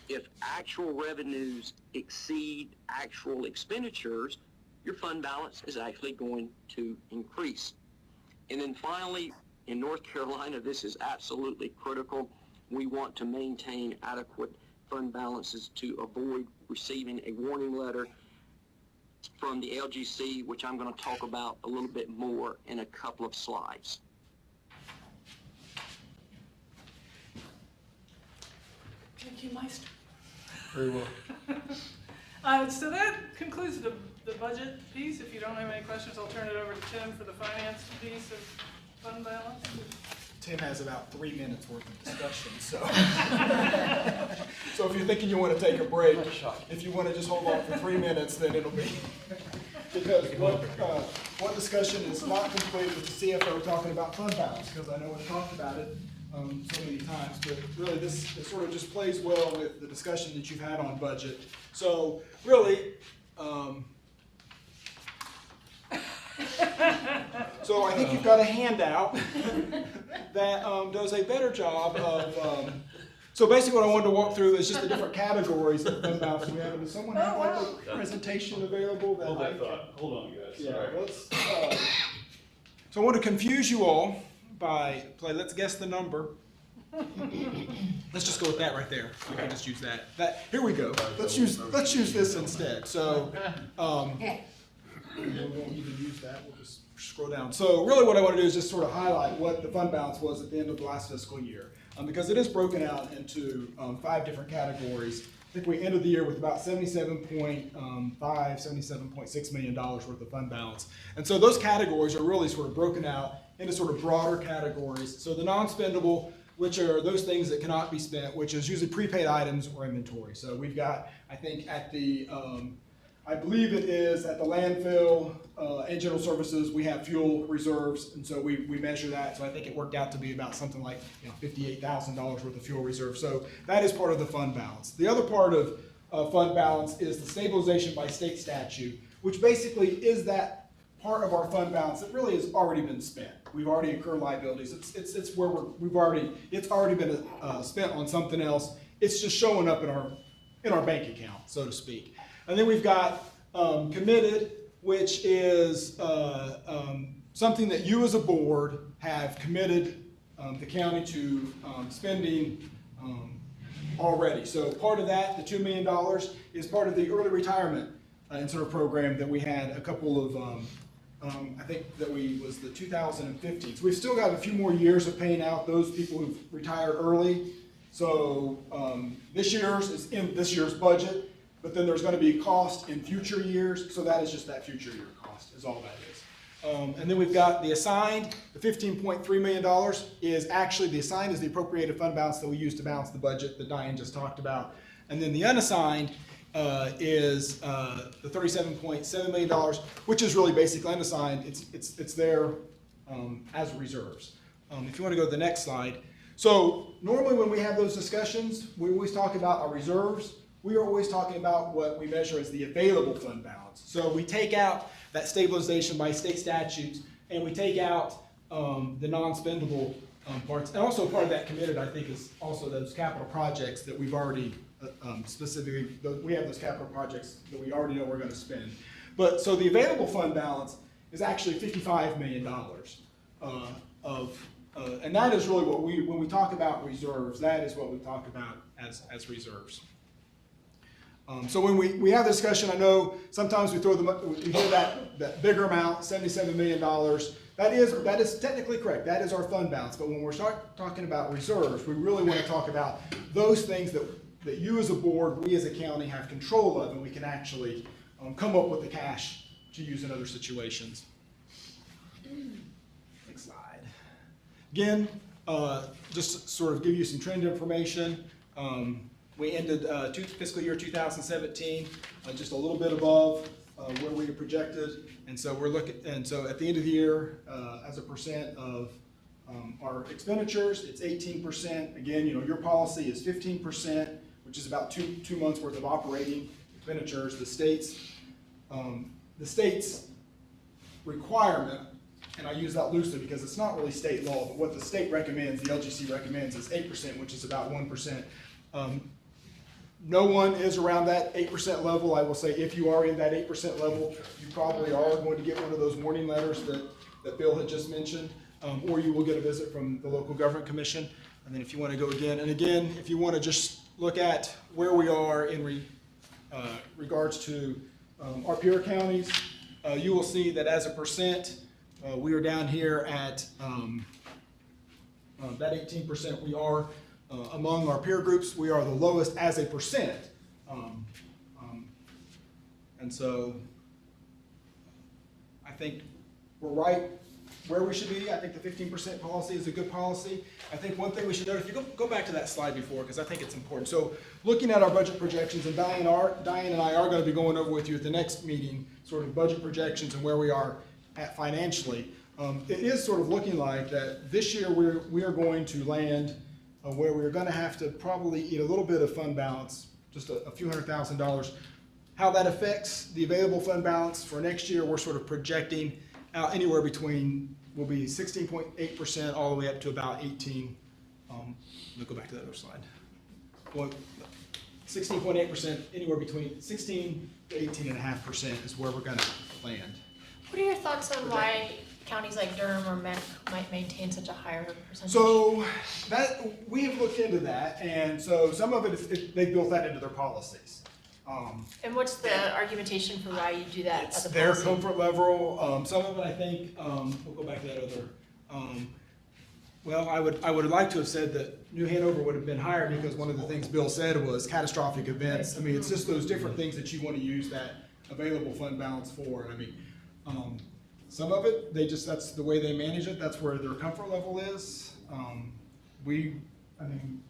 if actual revenues exceed actual expenditures, your fund balance is actually going to increase. And then finally, in North Carolina, this is absolutely critical. We want to maintain adequate fund balances to avoid receiving a warning letter from the LGC, which I'm going to talk about a little bit more in a couple of slides. Thank you, Meister. Very well. So that concludes the budget piece. If you don't have any questions, I'll turn it over to Tim for the finance piece of fund balance. Tim has about 3 minutes worth of discussion, so. So if you're thinking you want to take a break, if you want to just hold on for 3 minutes, then it'll be. Because what discussion is not complete with the CFO talking about fund balance, because I know we talked about it so many times, but really this it sort of just plays well with the discussion that you've had on budget. So really, so I think you've got a handout that does a better job of, so basically what I wanted to walk through is just the different categories of fund balance we have. Does someone have like a presentation available? That Hold that thought. Hold on, guys. Yeah, Sorry. let's, so I want to confuse you all by, let's guess the number. Let's just go with that right there. We can just use that. Here we go. Let's use this instead. So, we won't even use that. We'll just scroll down. So really what I want to do is just sort of highlight what the fund balance was at the end of the last fiscal year. Because it is broken out into 5 different categories. I think we ended the year with about $77.6 million worth of fund balance. And so those categories are really sort of broken out into sort of broader categories. So the non-spendable, which are those things that cannot be spent, which is usually prepaid items or inventory. So we've got, I think at the, I believe it is at the landfill and general services, we have fuel reserves, and so we measure that. So I think it worked out to be about something like $58,000 worth of fuel reserve. So that is part of the fund balance. The other part of fund balance is the stabilization by state statute, which basically is that part of our fund balance that really has already been spent. We've already incurred liabilities. It's where it's already been spent on something else. It's just showing up in our bank account, so to speak. And then we've got committed, which is something that you as a board have committed the county to spending already. So part of that, the $2 million, is part of the early retirement incentive program that we had a couple of, I think that was the 2015. So we've still got a few more years of paying out those people who've retired early. So this year's is in this year's budget. But then there's going to be cost in future years, so that is just that future year cost, is all that is. And then we've got the assigned, the $15.3 million is actually, the assigned is the appropriated fund balance that we use to balance the budget that Diane just talked about. And then the unassigned is the $37.7 million, which is really basically unassigned. It's there as reserves. If you want to go to the next slide. So normally when we have those discussions, we always talk about our reserves. We are always talking about what we measure as the available fund balance. So we take out that stabilization by state statutes, and we take out the non-spendable parts. And also part of that committed, I think, is also those capital projects that we've already specifically, we have those capital projects that we already know we're going to spend. But so the available fund balance is actually $55 million and that is really what when we talk about reserves, that is what we talk about as reserves. So when we have this discussion, I know sometimes we hear that bigger amount, $77 million. That is technically correct. That is our fund balance. But when we're talking about reserves, we really want to talk about those things that you as a board, we as a county have control of, and we can actually come up with the cash to use in other situations. Next slide. Again, just to sort of give you some trend information. We ended fiscal year 2017 just a little bit above where we had projected, and so so at the end of the year, as a percent of our expenditures, it's 18%. Again, your policy is 15%, which is about two months worth of operating expenditures. The state's requirement, and I use that loosely because it's not really state law, but what the state recommends, the LGC recommends, is 8%, which is about 1%. No one is around that 8% level. I will say if you are in that 8% level, you probably are going to get one of those warning letters that Bill had just mentioned, or you will get a visit from the local government commission. And then if you want to go again, and again, if you want to just look at where we are in regards to our peer counties, you will see that as a percent, we are down here at that 18%. We are among our peer groups, we are the lowest as a percent. And so I think we're right where we should be. I think the 15% policy is a good policy. I think one thing we should note, if you go back to that slide before, because I think it's important. So looking at our budget projections, and Diane and I are going to be going over with you at the next meeting, sort of budget projections and where we are at financially. It is sort of looking like that this year we are going to land where we're gonna have to probably eat a little bit of fund balance, just a few $100,000. How that affects the available fund balance for next year, we're sort of projecting out anywhere between, will be 16.8% all the way up to about 18. Let me go back to that other slide. Well, 16.8%, anywhere between 16 to 18.5% is where we're gonna land. What are your thoughts on why counties like Durham or Mac might maintain such a higher percentage? So that, we have looked into that, and so some of it is, they built that into their policies. And what's the argumentation for why you do that It's as a their policy? comfort level. Some of it, I think, we'll go back to that other. Well, I would like to have said that New Hanover would have been higher because one of the things Bill said was catastrophic events. I mean, it's just those different things that you want to use that available fund balance for. And I mean, some of it, that's the way they manage it. That's where their comfort level is.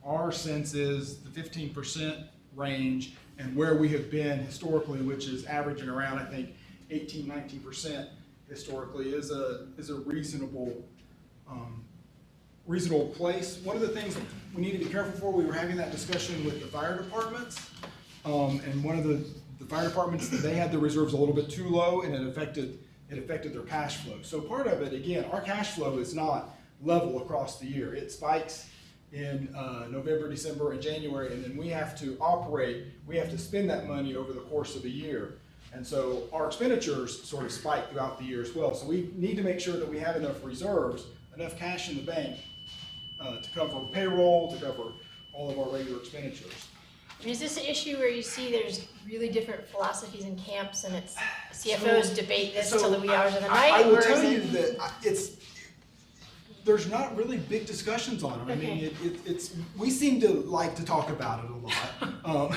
Our sense is the 15% range and where we have been historically, which is averaging around, I think, 18, 19% historically, is a reasonable place. One of the things we need to be careful for, we were having that discussion with the fire departments, and one of the fire departments, they had the reserves a little bit too low, and it affected their cash flow. So part of it, again, our cash flow is not level across the year. It spikes in November, December, and January, and then we have to spend that money over the course of a year. And so our expenditures sort of spike throughout the year as well. So we need to make sure that we have enough reserves, enough cash in the bank to cover payroll, to cover all of our regular expenditures. Is this an issue where you see there's really different philosophies in camps and it's CFOs debate this till the wee hours of the night? I will or tell is you it- that there's not really big discussions on it. I mean, we seem to like to talk about it a lot.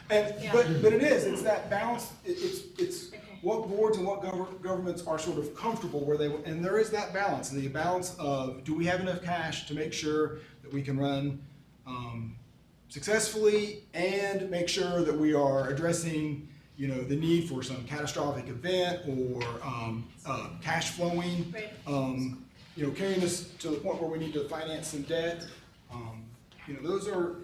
But it's that balance, it's what boards and what governments are sort of comfortable where and there is that balance, the balance of, do we have enough cash to make sure that we can run successfully and make sure that we are addressing, the need for some catastrophic event or cash flowing, carrying us to the point where we need to finance some debt. Those are,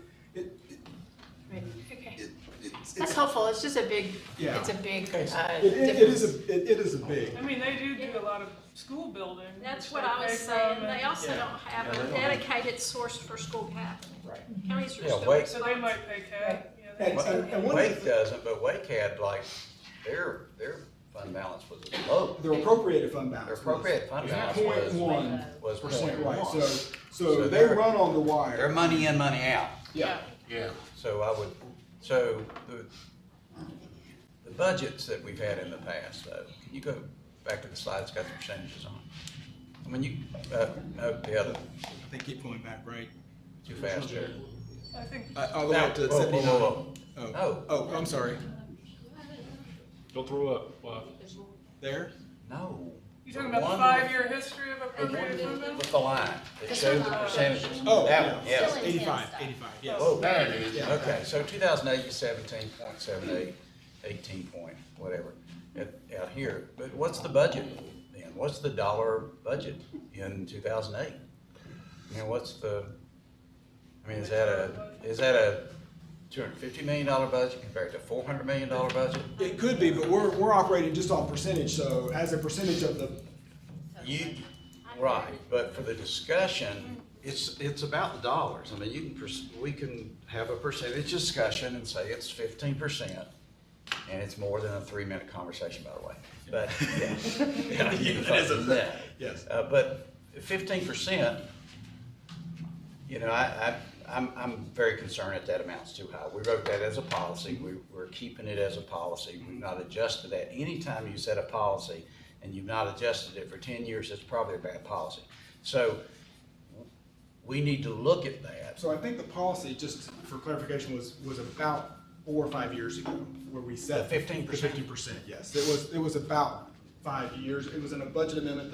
That's helpful, it's just a big, Yeah. it's a big it difference. is a big. I mean, they do a lot of school building. That's which what I they was pay saying, from, they and- also Yeah. don't have Yeah, a they don't. dedicated source for school capital. Right. Counties are Yeah, still Wake- So they might pay cash. And one of Wake the, doesn't, but Wake had their fund balance was low. their appropriated fund balance. Their appropriate fund balance was 0.1%, right, 0.1. so they run on the wire. They're money in, money out. Yeah. Yeah. So the budgets that we've had in the past, though, can you go back to the slide that's got the percentages on it? I mean, no, the other, They keep going back, right? too fast there. I think, All the way up to Whoa, whoa, 79. whoa, whoa. Oh, I'm sorry. Don't throw up, Clive. There? No. you talking about the One 5-year history of The appropriated fund one balance? with the line, that showed the percentages. Oh, That one, yes. Still in 85, stuff. 85, yes. Whoa. There it is. Yeah. Okay, so 2008 is 17.78, 18 point, whatever, out here. But what's the budget then? What's the dollar budget in 2008? I mean, is that a $250 million budget compared to a $400 million budget? It could be, but we're operating just on percentage, so as a percentage of the, Right, but for the discussion, it's about the dollars. I mean, we can have a percentage discussion and say it's 15%, and it's more than a 3-minute conversation, by the way. But, yeah. It is a net. yes. But 15%, I'm very concerned that amounts too high. We wrote that as a policy. We're keeping it as a policy. We've not adjusted that. Anytime you set a policy and you've not adjusted it for 10 years, it's probably a bad policy. So we need to look at that. So I think the policy, just for clarification, was about 4 or 5 years ago, where we set The 15%? The 50%, yes. It was about 5 years. It was in a budget amendment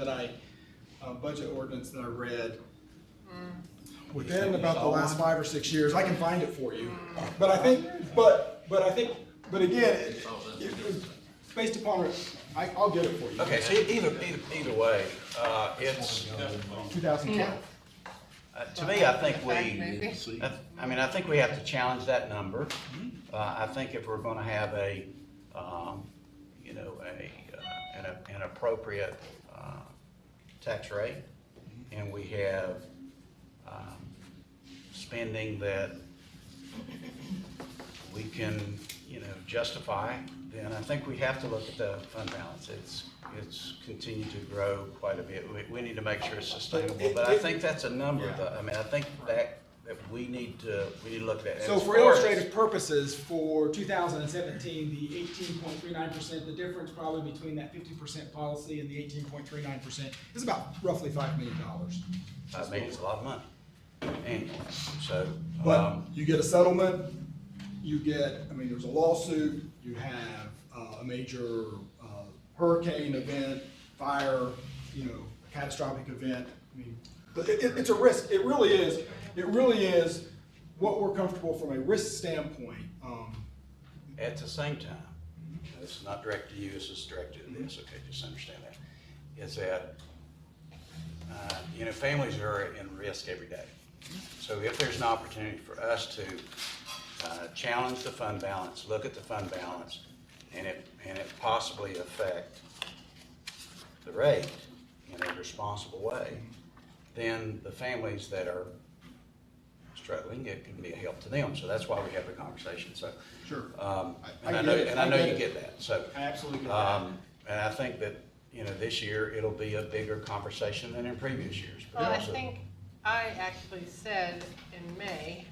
budget ordinance that I read within about the last 5 or 6 years. I can find it for you. But again, it was based upon, I'll get it for you. Okay, so either way, it's, 2012. to me, I think I think we have to challenge that number. I think if we're gonna have an appropriate, tax rate, and we have, spending that we can, justify, then I think we have to look at the fund balance. It's continued to grow quite a bit. We need to make sure it's sustainable, but I think that's a number that, I think that we need to look at that. So for illustrative purposes, for 2017, the 18.39%, the difference probably between that 50% policy and the 18.39% is about roughly $5 million. I mean, it's a lot of money annually, so. But you get a settlement, you get, there's a lawsuit, you have a major hurricane event, fire, catastrophic event. It's a risk. It really is. It really is what we're comfortable from a risk standpoint. At the same time, this is not directed to you, this is directed to this, okay, just understand that. Is that, families are in risk every day. So if there's an opportunity for us to challenge the fund balance, look at the fund balance, and it possibly affect the rate in a responsible way, then the families that are struggling, it can be a help to them. So that's why we have the conversation. So sure. And I know you get that. So I absolutely get that. And I think that this year it'll be a bigger conversation than in previous years. But Well, I also, think I actually said in May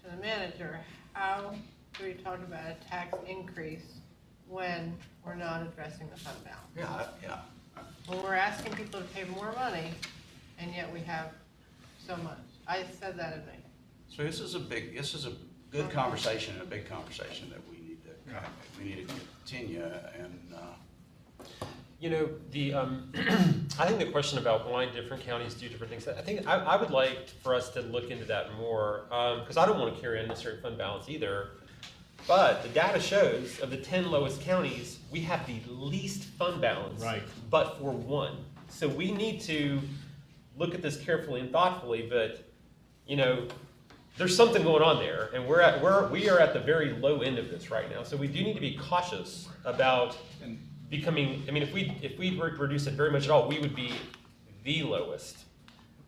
to the manager, how do we talk about a tax increase when we're not addressing the fund balance? yeah. When we're asking people to pay more money, and yet we have so much. I said that in May. So this is a good conversation, and a big conversation that we need to continue. And I think the question about why different counties do different things, I would like for us to look into that more, because I don't want to carry unnecessary fund balance either. But the data shows of the 10 lowest counties, we have the least fund balance, Right. but for one. So we need to look at this carefully and thoughtfully, but there's something going on there, and we are at the very low end of this right now. So we do need to be cautious about becoming. If we were to reduce it very much at all, we would be the lowest.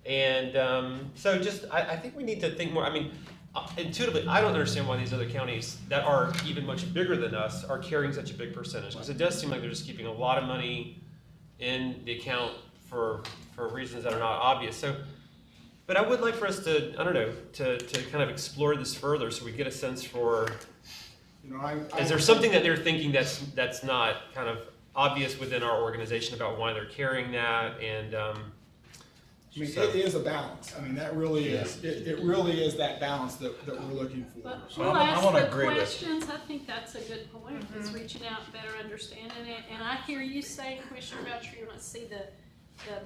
And I think we need to think more. Intuitively, I don't understand why these other counties that are even much bigger than us are carrying such a big percentage, because it does seem like they're just keeping a lot of money in the account for reasons that are not obvious. So, but I would like for us to, to kind of explore this further so we get a sense for, is there something that they're thinking that's not kind of obvious within our organization about why they're carrying that? And it is a balance. That really is. It really is that balance that we're looking for. But So we'll I ask wanna the agree with- questions. I think that's a good point, is reaching out and better understanding it. And I hear you say, Commissioner Belcher, you want to see the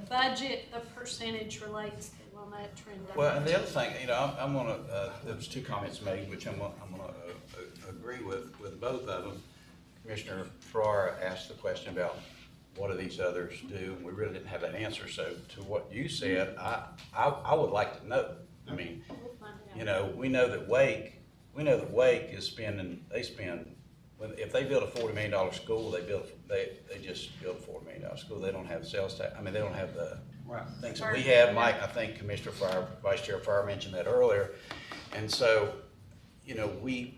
budget, the percentage relates to that trend. well, and the other thing, I'm gonna. There was two comments made, which I'm gonna agree with both of them. Commissioner Farrar asked the question about what do these others do, and we really didn't have that answer. So to what you said, I would like to know. We'll find out. We know that Wake is spending. They spend if they build a $40 million school, they just build a $40 million school. They don't have sales tax. They don't have the things that we have. Mike, I think Commissioner Farrar, Vice Chair Farrar mentioned that earlier, and so we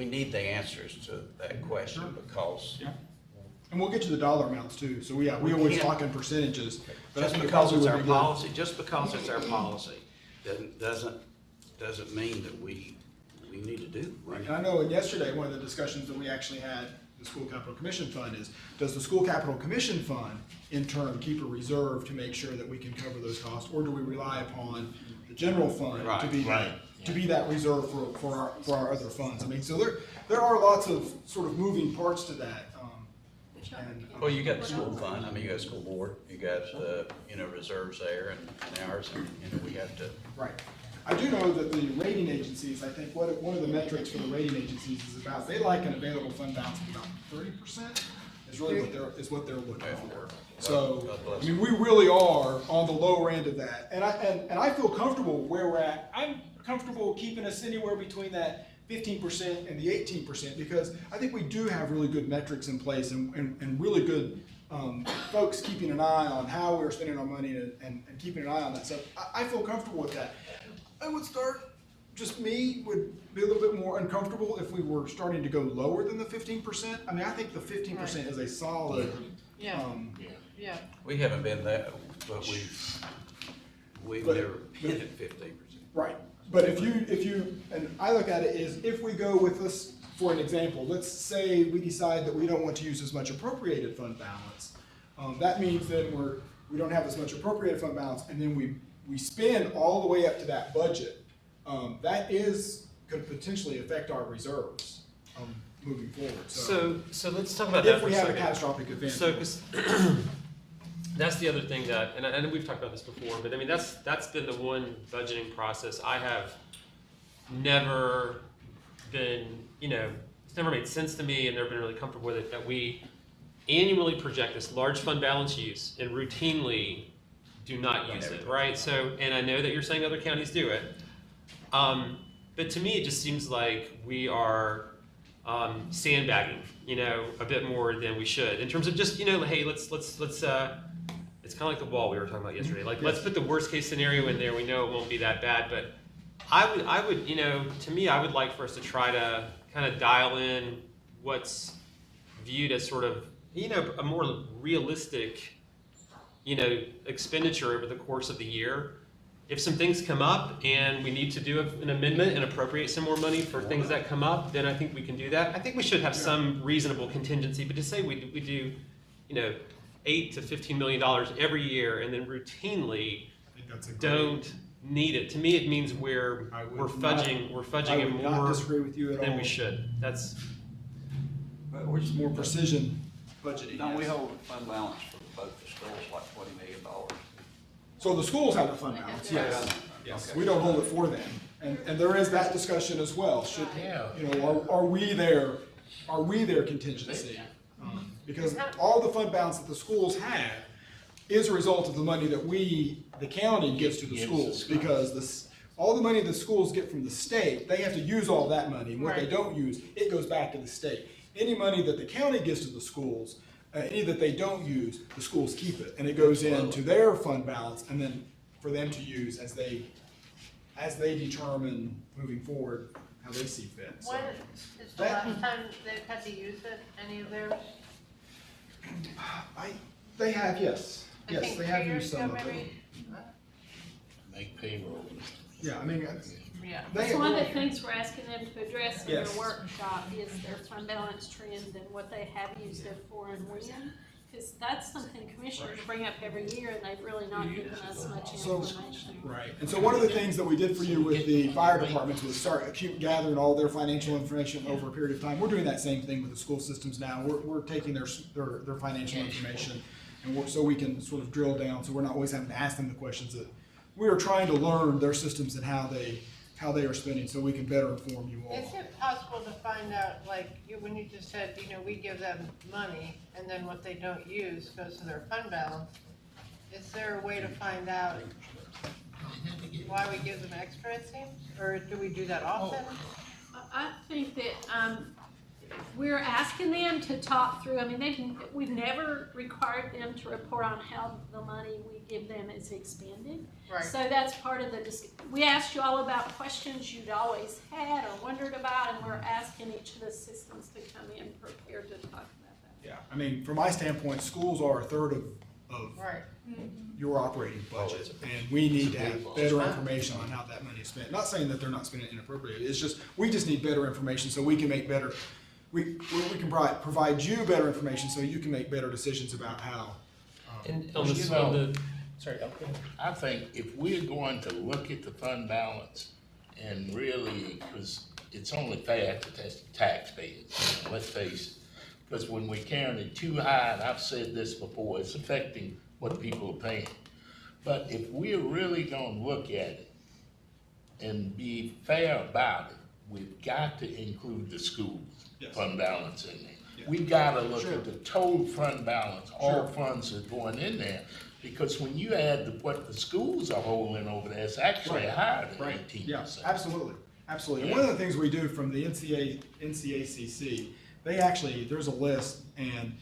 need the answers to that question because. Yeah. And we'll get to the dollar amounts too. So we always talk in percentages. But Just because it's our policy, doesn't mean that we need to do. Right. And I know yesterday, one of the discussions that we actually had, the School Capital Commission Fund, is does the School Capital Commission Fund in turn keep a reserve to make sure that we can cover those costs, or do we rely upon the general fund to be that reserve for our other funds? So there are lots of sort of moving parts to that. Well, you got the school fund. You got school board. You got reserves there and ours, and we have to. Right. I do know that the rating agencies, I think one of the metrics for the rating agencies is about, they like an available fund balance of about 30%, is really what they're looking for. So, I mean, we really are on the lower end of that, and I feel comfortable where we're at. I'm comfortable keeping us anywhere between that 15% and the 18%, because I think we do have really good metrics in place and really good folks keeping an eye on how we're spending our money and keeping an eye on that. So I feel comfortable with that. I would start, just me, would be a little bit more uncomfortable if we were starting to go lower than the 15%. I mean, I think the 15% is a solid. Yeah. We haven't been that, but we've never been at 15%. Right, but if you, and I look at it is, if we go with this, for an example, let's say we decide that we don't want to use as much appropriated fund balance. That means then we don't have as much appropriated fund balance, and then we spend all the way up to that budget. That could potentially affect our reserves moving forward. So let's talk about that if for we a have second. a catastrophic event. So, 'cause that's the other thing that, and we've talked about this before, but I mean, that's been the one budgeting process I have never been, it's never made sense to me and never been really comfortable with it, that we annually project this large fund balance use and routinely do not use it, right? So, and I know that you're saying other counties do it, but to me, it just seems like we are sandbagging, a bit more than we should in terms of just, hey, let's it's kind of like the wall we were talking about yesterday. Like, let's put the worst case scenario in there. We know it won't be that bad, but I would, to me, I would like for us to try to kind of dial in what's viewed as sort of, a more realistic, expenditure over the course of the year. If some things come up and we need to do an amendment and appropriate some more money for things that come up, then I think we can do that. I think we should have some reasonable contingency, but to say we do, $8 to $15 million every year and then routinely don't need it. To me, it means we're fudging it more not disagree with you at than all. we should. That's We're just more precision budgeting. Don't we yes. hold a fund balance for both the schools, like $20 million? So the schools have a fund balance, yes. Yes, Okay. we don't hold it for them. And there is that discussion as well. Should, are we their contingency? Because all the fund balance that the schools have is a result of the money that the county gives to the schools. Because all the money the schools get from the state, they have to use all that money. And what they don't use, it goes back to the state. Any money that the county gives to the schools, any that they don't use, the schools keep it. And it goes into their fund balance and then for them to use as they determine moving forward how they see fit. So When is the last time they've had to use it, any of theirs? They have, yes. I Yes, think they have 3 years used some ago, of it. maybe? Make payroll. Yeah, I mean, Yeah. they So one of the things we're asking them to address in their Yes. workshop is their fund balance trend and what they have used it for and when. Because that's something commissioners bring up every year and they've really not given us much information. right. And so one of the things that we did for you with the fire departments was keep gathering all their financial information over a period of time. We're doing that same thing with the school systems now. We're taking their financial information and so we can sort of drill down, so we're not always having to ask them the questions that we are trying to learn their systems and how they are spending, so we can better inform you all. Is it possible to find out, like, when you just said, we give them money, and then what they don't use goes to their fund balance? Is there a way to find out why we give them extra, it seems? Or do we do that often? I think that, we're asking them to talk through, we've never required them to report on how the money we give them is expended. Right. So that's part of we asked you all about questions you'd always had or wondered about, and we're asking each of the systems to come in prepared to talk about that. Yeah, I mean, from my standpoint, schools are a third of Right. your operating budget, and we need to have better information on how that money is spent. Not saying that they're not spending it inappropriately, it's just, we just need better information so we can make better, we can provide you better information so you can make better decisions about how. and sorry, Elton. I think if we're going to look at the fund balance and really, because it's only fair to test the taxpayers, let's face it. Because when we're carrying it too high, and I've said this before, it's affecting what people are paying. But if we're really gonna look at it, and be fair about it, we've got to include the schools fund balance in there. We gotta look at the total fund balance, all funds that are going in there, because when you add what the schools are holding over there, it's actually higher than 18%. Yeah, absolutely, absolutely. And one of the things we do from the NCACC, they actually, there's a list, and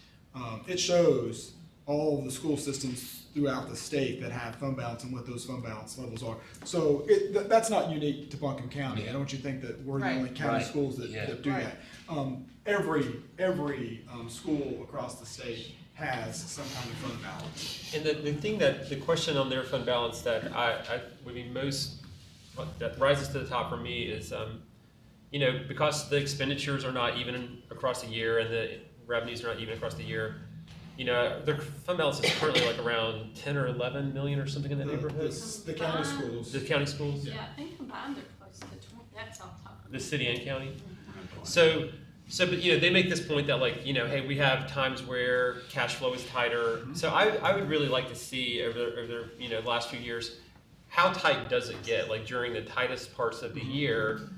it shows all the school systems throughout the state that have fund balance and what those fund balance levels are. So that's not unique to Buncombe County. I don't want you to think that we're the only county schools that do that. Every school across the state has some kind of fund balance. And the question on their fund balance that I would be that rises to the top for me is, because the expenditures are not even across the year and the revenues are not even across the year, their fund balance is currently like around 10 or 11 million or something in that neighborhood. The county schools. The county schools? Yeah, I think combined they're close to 20, that's on top of The city and county? So, but they make this point that hey, we have times where cash flow is tighter. So I would really like to see over the last few years, how tight does it get, during the tightest parts of the year?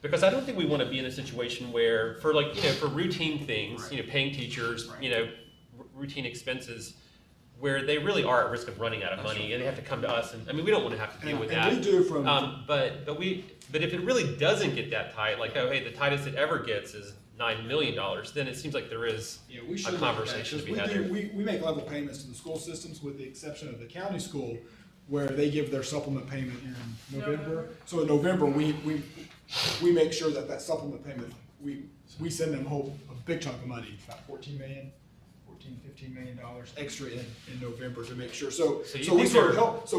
Because I don't think we want to be in a situation where for routine things, paying teachers, routine expenses, where they really are at risk of running out of money and they have to come to us, and we don't want to have to deal with that. We do from but if it really doesn't get that tight, hey, the tightest it ever gets is $9 million, then it seems like there is a conversation to be had there. We make level payments to the school systems with the exception of the county school, where they give their supplement payment in November. So in November, we make sure that supplement payment, we send them a big chunk of money, about $15 million extra in November to make sure. So we sort of help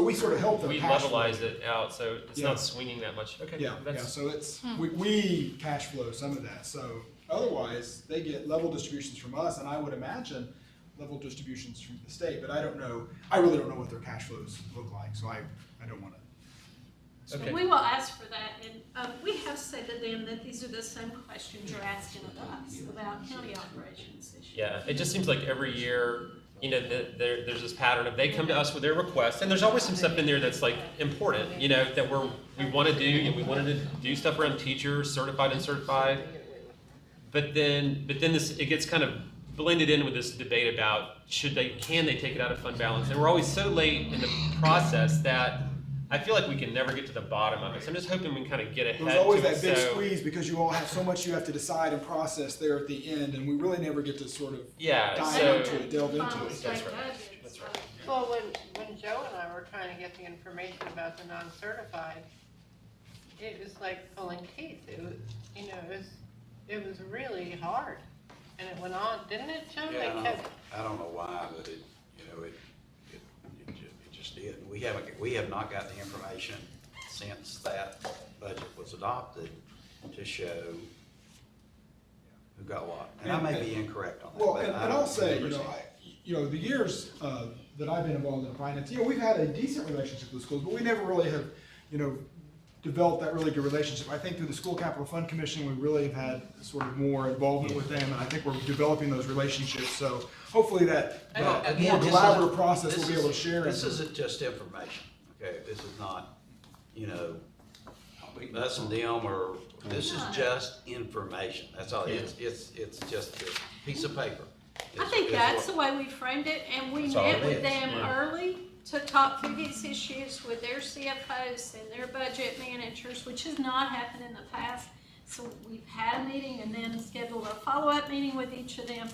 them. We levelize it out, so it's not swinging that much. Okay. Yeah. So it's we cash flow some of that. So otherwise, they get level distributions from us, and I would imagine level distributions from the state. But I don't know. I really don't know what their cash flows look like. So I don't want to. So we will ask for that, and we have said to them that these are the same questions you're asking of us about county operations this year. Yeah, it just seems like every year, there's this pattern of they come to us with their requests, and there's always some stuff in there that's important, that we want to do, and we wanted to do stuff around teachers, certified and certified. But then it gets kind of blended in with this debate about can they take it out of fund balance, and we're always so late in the process that I feel like we can never get to the bottom of it. So I'm just hoping we can kind of get ahead. There's always that big squeeze because you all have so much you have to decide and process there at the end, and we really never get to sort of delve into it. That's right. Well, when Joe and I were trying to get the information about the non-certified, it was like pulling teeth. It was, it was really hard, and it went on, didn't it, Joe? Yeah, I don't know why, but it just did. We have not got the information since that budget was adopted to show who got what. And I may be incorrect on that. Well, and I'll say, the years that I've been involved in finance, we've had a decent relationship with schools, but we never really have, developed that really good relationship. I think through the School Capital Fund Commission, we really have had sort of more involvement with them, and I think we're developing those relationships. So hopefully that more collaborative process will be able to share. This isn't just information, okay? This is not, us and them, or this is just information. That's all. It's just a piece of paper. I think that's the way we framed it, and we met with them early to talk through these issues with their CFOs and their budget managers, which has not happened in the past. So we've had a meeting and then scheduled a follow-up meeting with each of them.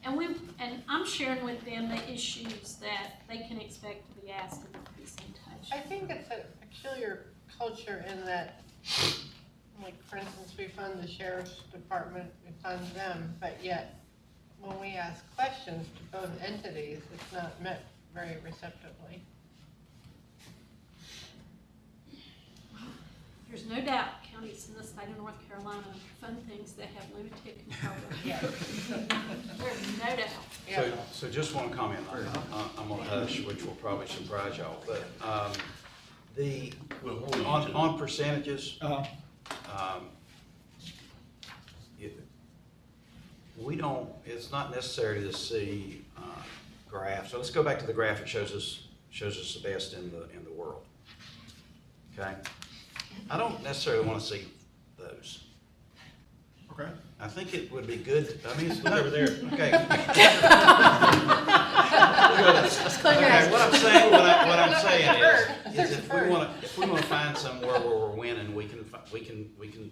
And I'm sharing with them the issues that they can expect to be asked in the presentation. I think it's a peculiar culture in that, for instance, we fund the sheriff's department, we fund them, but yet when we ask questions to both entities, it's not met very receptively. There's no doubt counties in the state of North Carolina fund things that have limited control. There's no doubt. So just one comment on that. I'm gonna hush, which will probably surprise y'all, but on percentages, we don't. It's not necessary to see graph. So let's go back to the graph that shows us the best in the world. Okay. I don't necessarily wanna see those. Okay. I think it would be good, I mean, it's. Look over there. Okay. Just close your Okay, eyes. what I'm saying, what I'm Look saying at the bird. is if we wanna find somewhere where we're winning, we can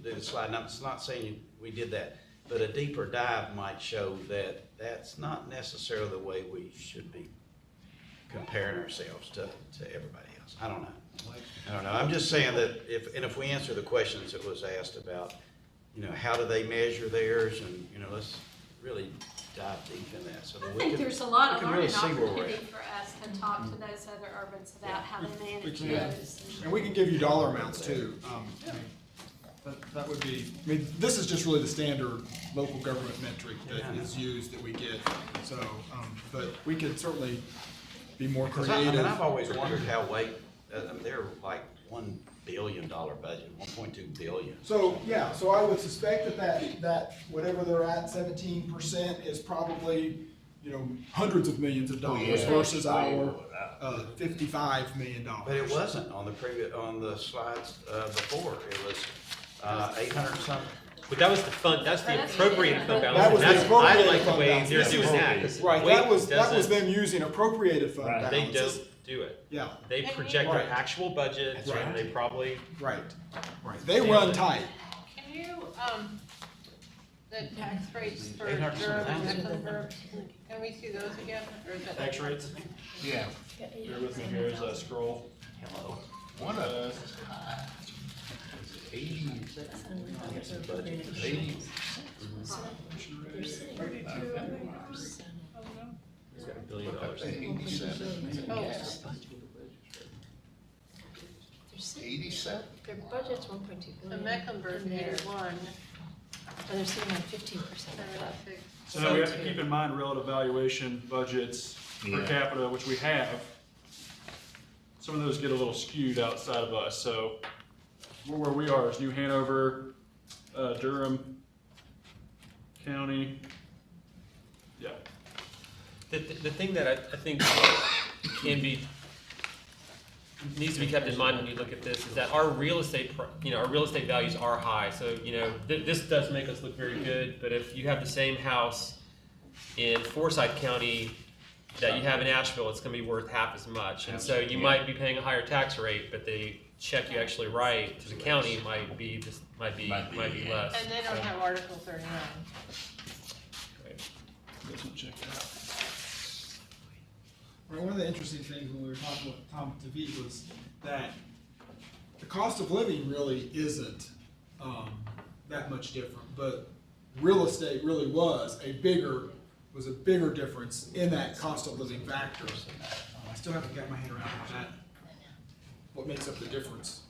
do the slide. Now, it's not saying we did that, but a deeper dive might show that that's not necessarily the way we should be comparing ourselves to everybody else. I don't know. I'm just saying that if we answer the questions that was asked about, how do they measure theirs, and, let's really dive deep in that, so that I we think can, there's a lot we of can really learning see where we're opportunity at. for us to talk to those other urbans about how they manage Yeah. those. And we can give you dollar amounts too. That would be, this is just really the standard local government metric that is used that we get. So, but we could certainly be more creative. I've always wondered how they're like $1 billion budget, 1.2 billion. So, yeah, so I would suspect that whatever they're at, 17% is probably, hundreds of millions of dollars versus our $55 million. But it wasn't on the slides before. It was 800 something. But that was the fund, that's the appropriated fund That balance, was and the that's, I appropriated like the fund way balance, they're yes. doing that, 'cause Right, Wade that was doesn't- them using appropriated fund They balances. don't do it. Yeah. They project Right. their actual budget, That's right. and they probably. Right. They run tight. Can you, the tax rates for 800 Durham and something. Mecklenburg, can we see those again? Or is that- Tax rates? Yeah. Bear with me, here's a scroll. Hello. One of us is high. 80. 80. He's got $1 billion. 87. Oh. 87. Their budget's 1.2 The billion. Mecklenburg and they're- is one, And they're sitting on 15% of that. 76. So now we have to keep in mind relative valuation budgets per Yeah. capita, which we have. Some of those get a little skewed outside of us, so where we are is New Hanover, Durham County. Yeah. The thing that I think needs to be kept in mind when you look at this is that our real estate, our real estate values are high. So, this does make us look very good, but if you have the same house in Forsyth County that you have in Asheville, it's gonna be worth half as much. And so you might be paying a higher tax rate, but the check you actually write to the county might be less. And they don't have Article 39. Check that out. Right, one of the interesting things when we were talking with Tom Tavit was that the cost of living really isn't that much different, but real estate really was a bigger difference in that cost of living factor. I still haven't got my head around what makes up the difference.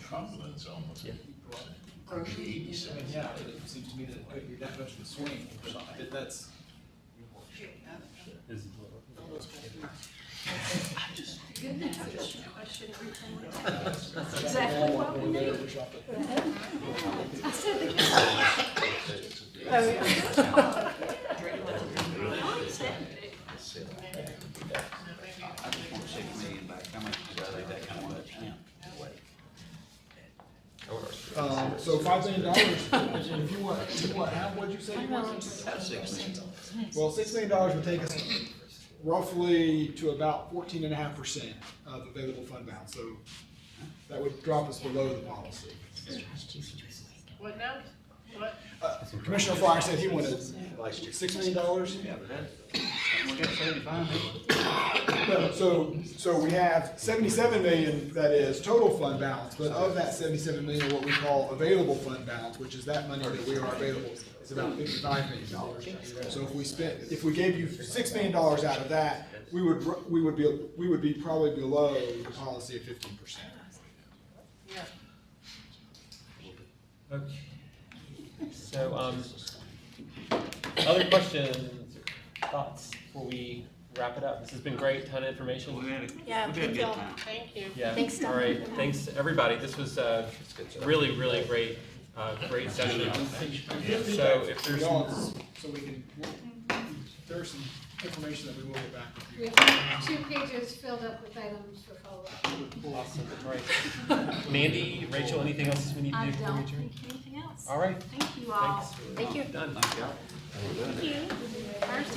Cumberland's almost 87. Yeah, it seems to me that it couldn't be that much of a swing, but that's. That's exactly what we need. I said the I just want 6 million back. How much is that? That kind of much. So $5 million, and if you want, what'd you say you wanted? About 6 million. Well, $6 million would take us roughly to about 14.5% of available fund balance, so that would drop us below the policy. What now? What? Commissioner Fryer said he wanted $6 million. Yeah, but we got 75 million. No, so we have 77 million that is total fund balance, but of that 77 million, what we call available fund balance, which is that money that we are available, is about $55 million. So if we gave you $6 million out of that, we would be probably below the policy of 15%. Yeah. Okay. So, other questions, thoughts before we wrap it up? This has been great, ton of information. Yeah, thank y'all. Thank you. Yeah. Thanks, Tom. All right, thanks everybody. This was really, really great, great session. So if there's, So we can. there's some information that we will get back with you. We have 2 pages filled up with items for follow-up. Awesome, right. Mandy, Rachel, anything else we need to I do before we don't adjourn? think anything else. All right, Thank you all. thanks. Thank you. Done. Thank you. First,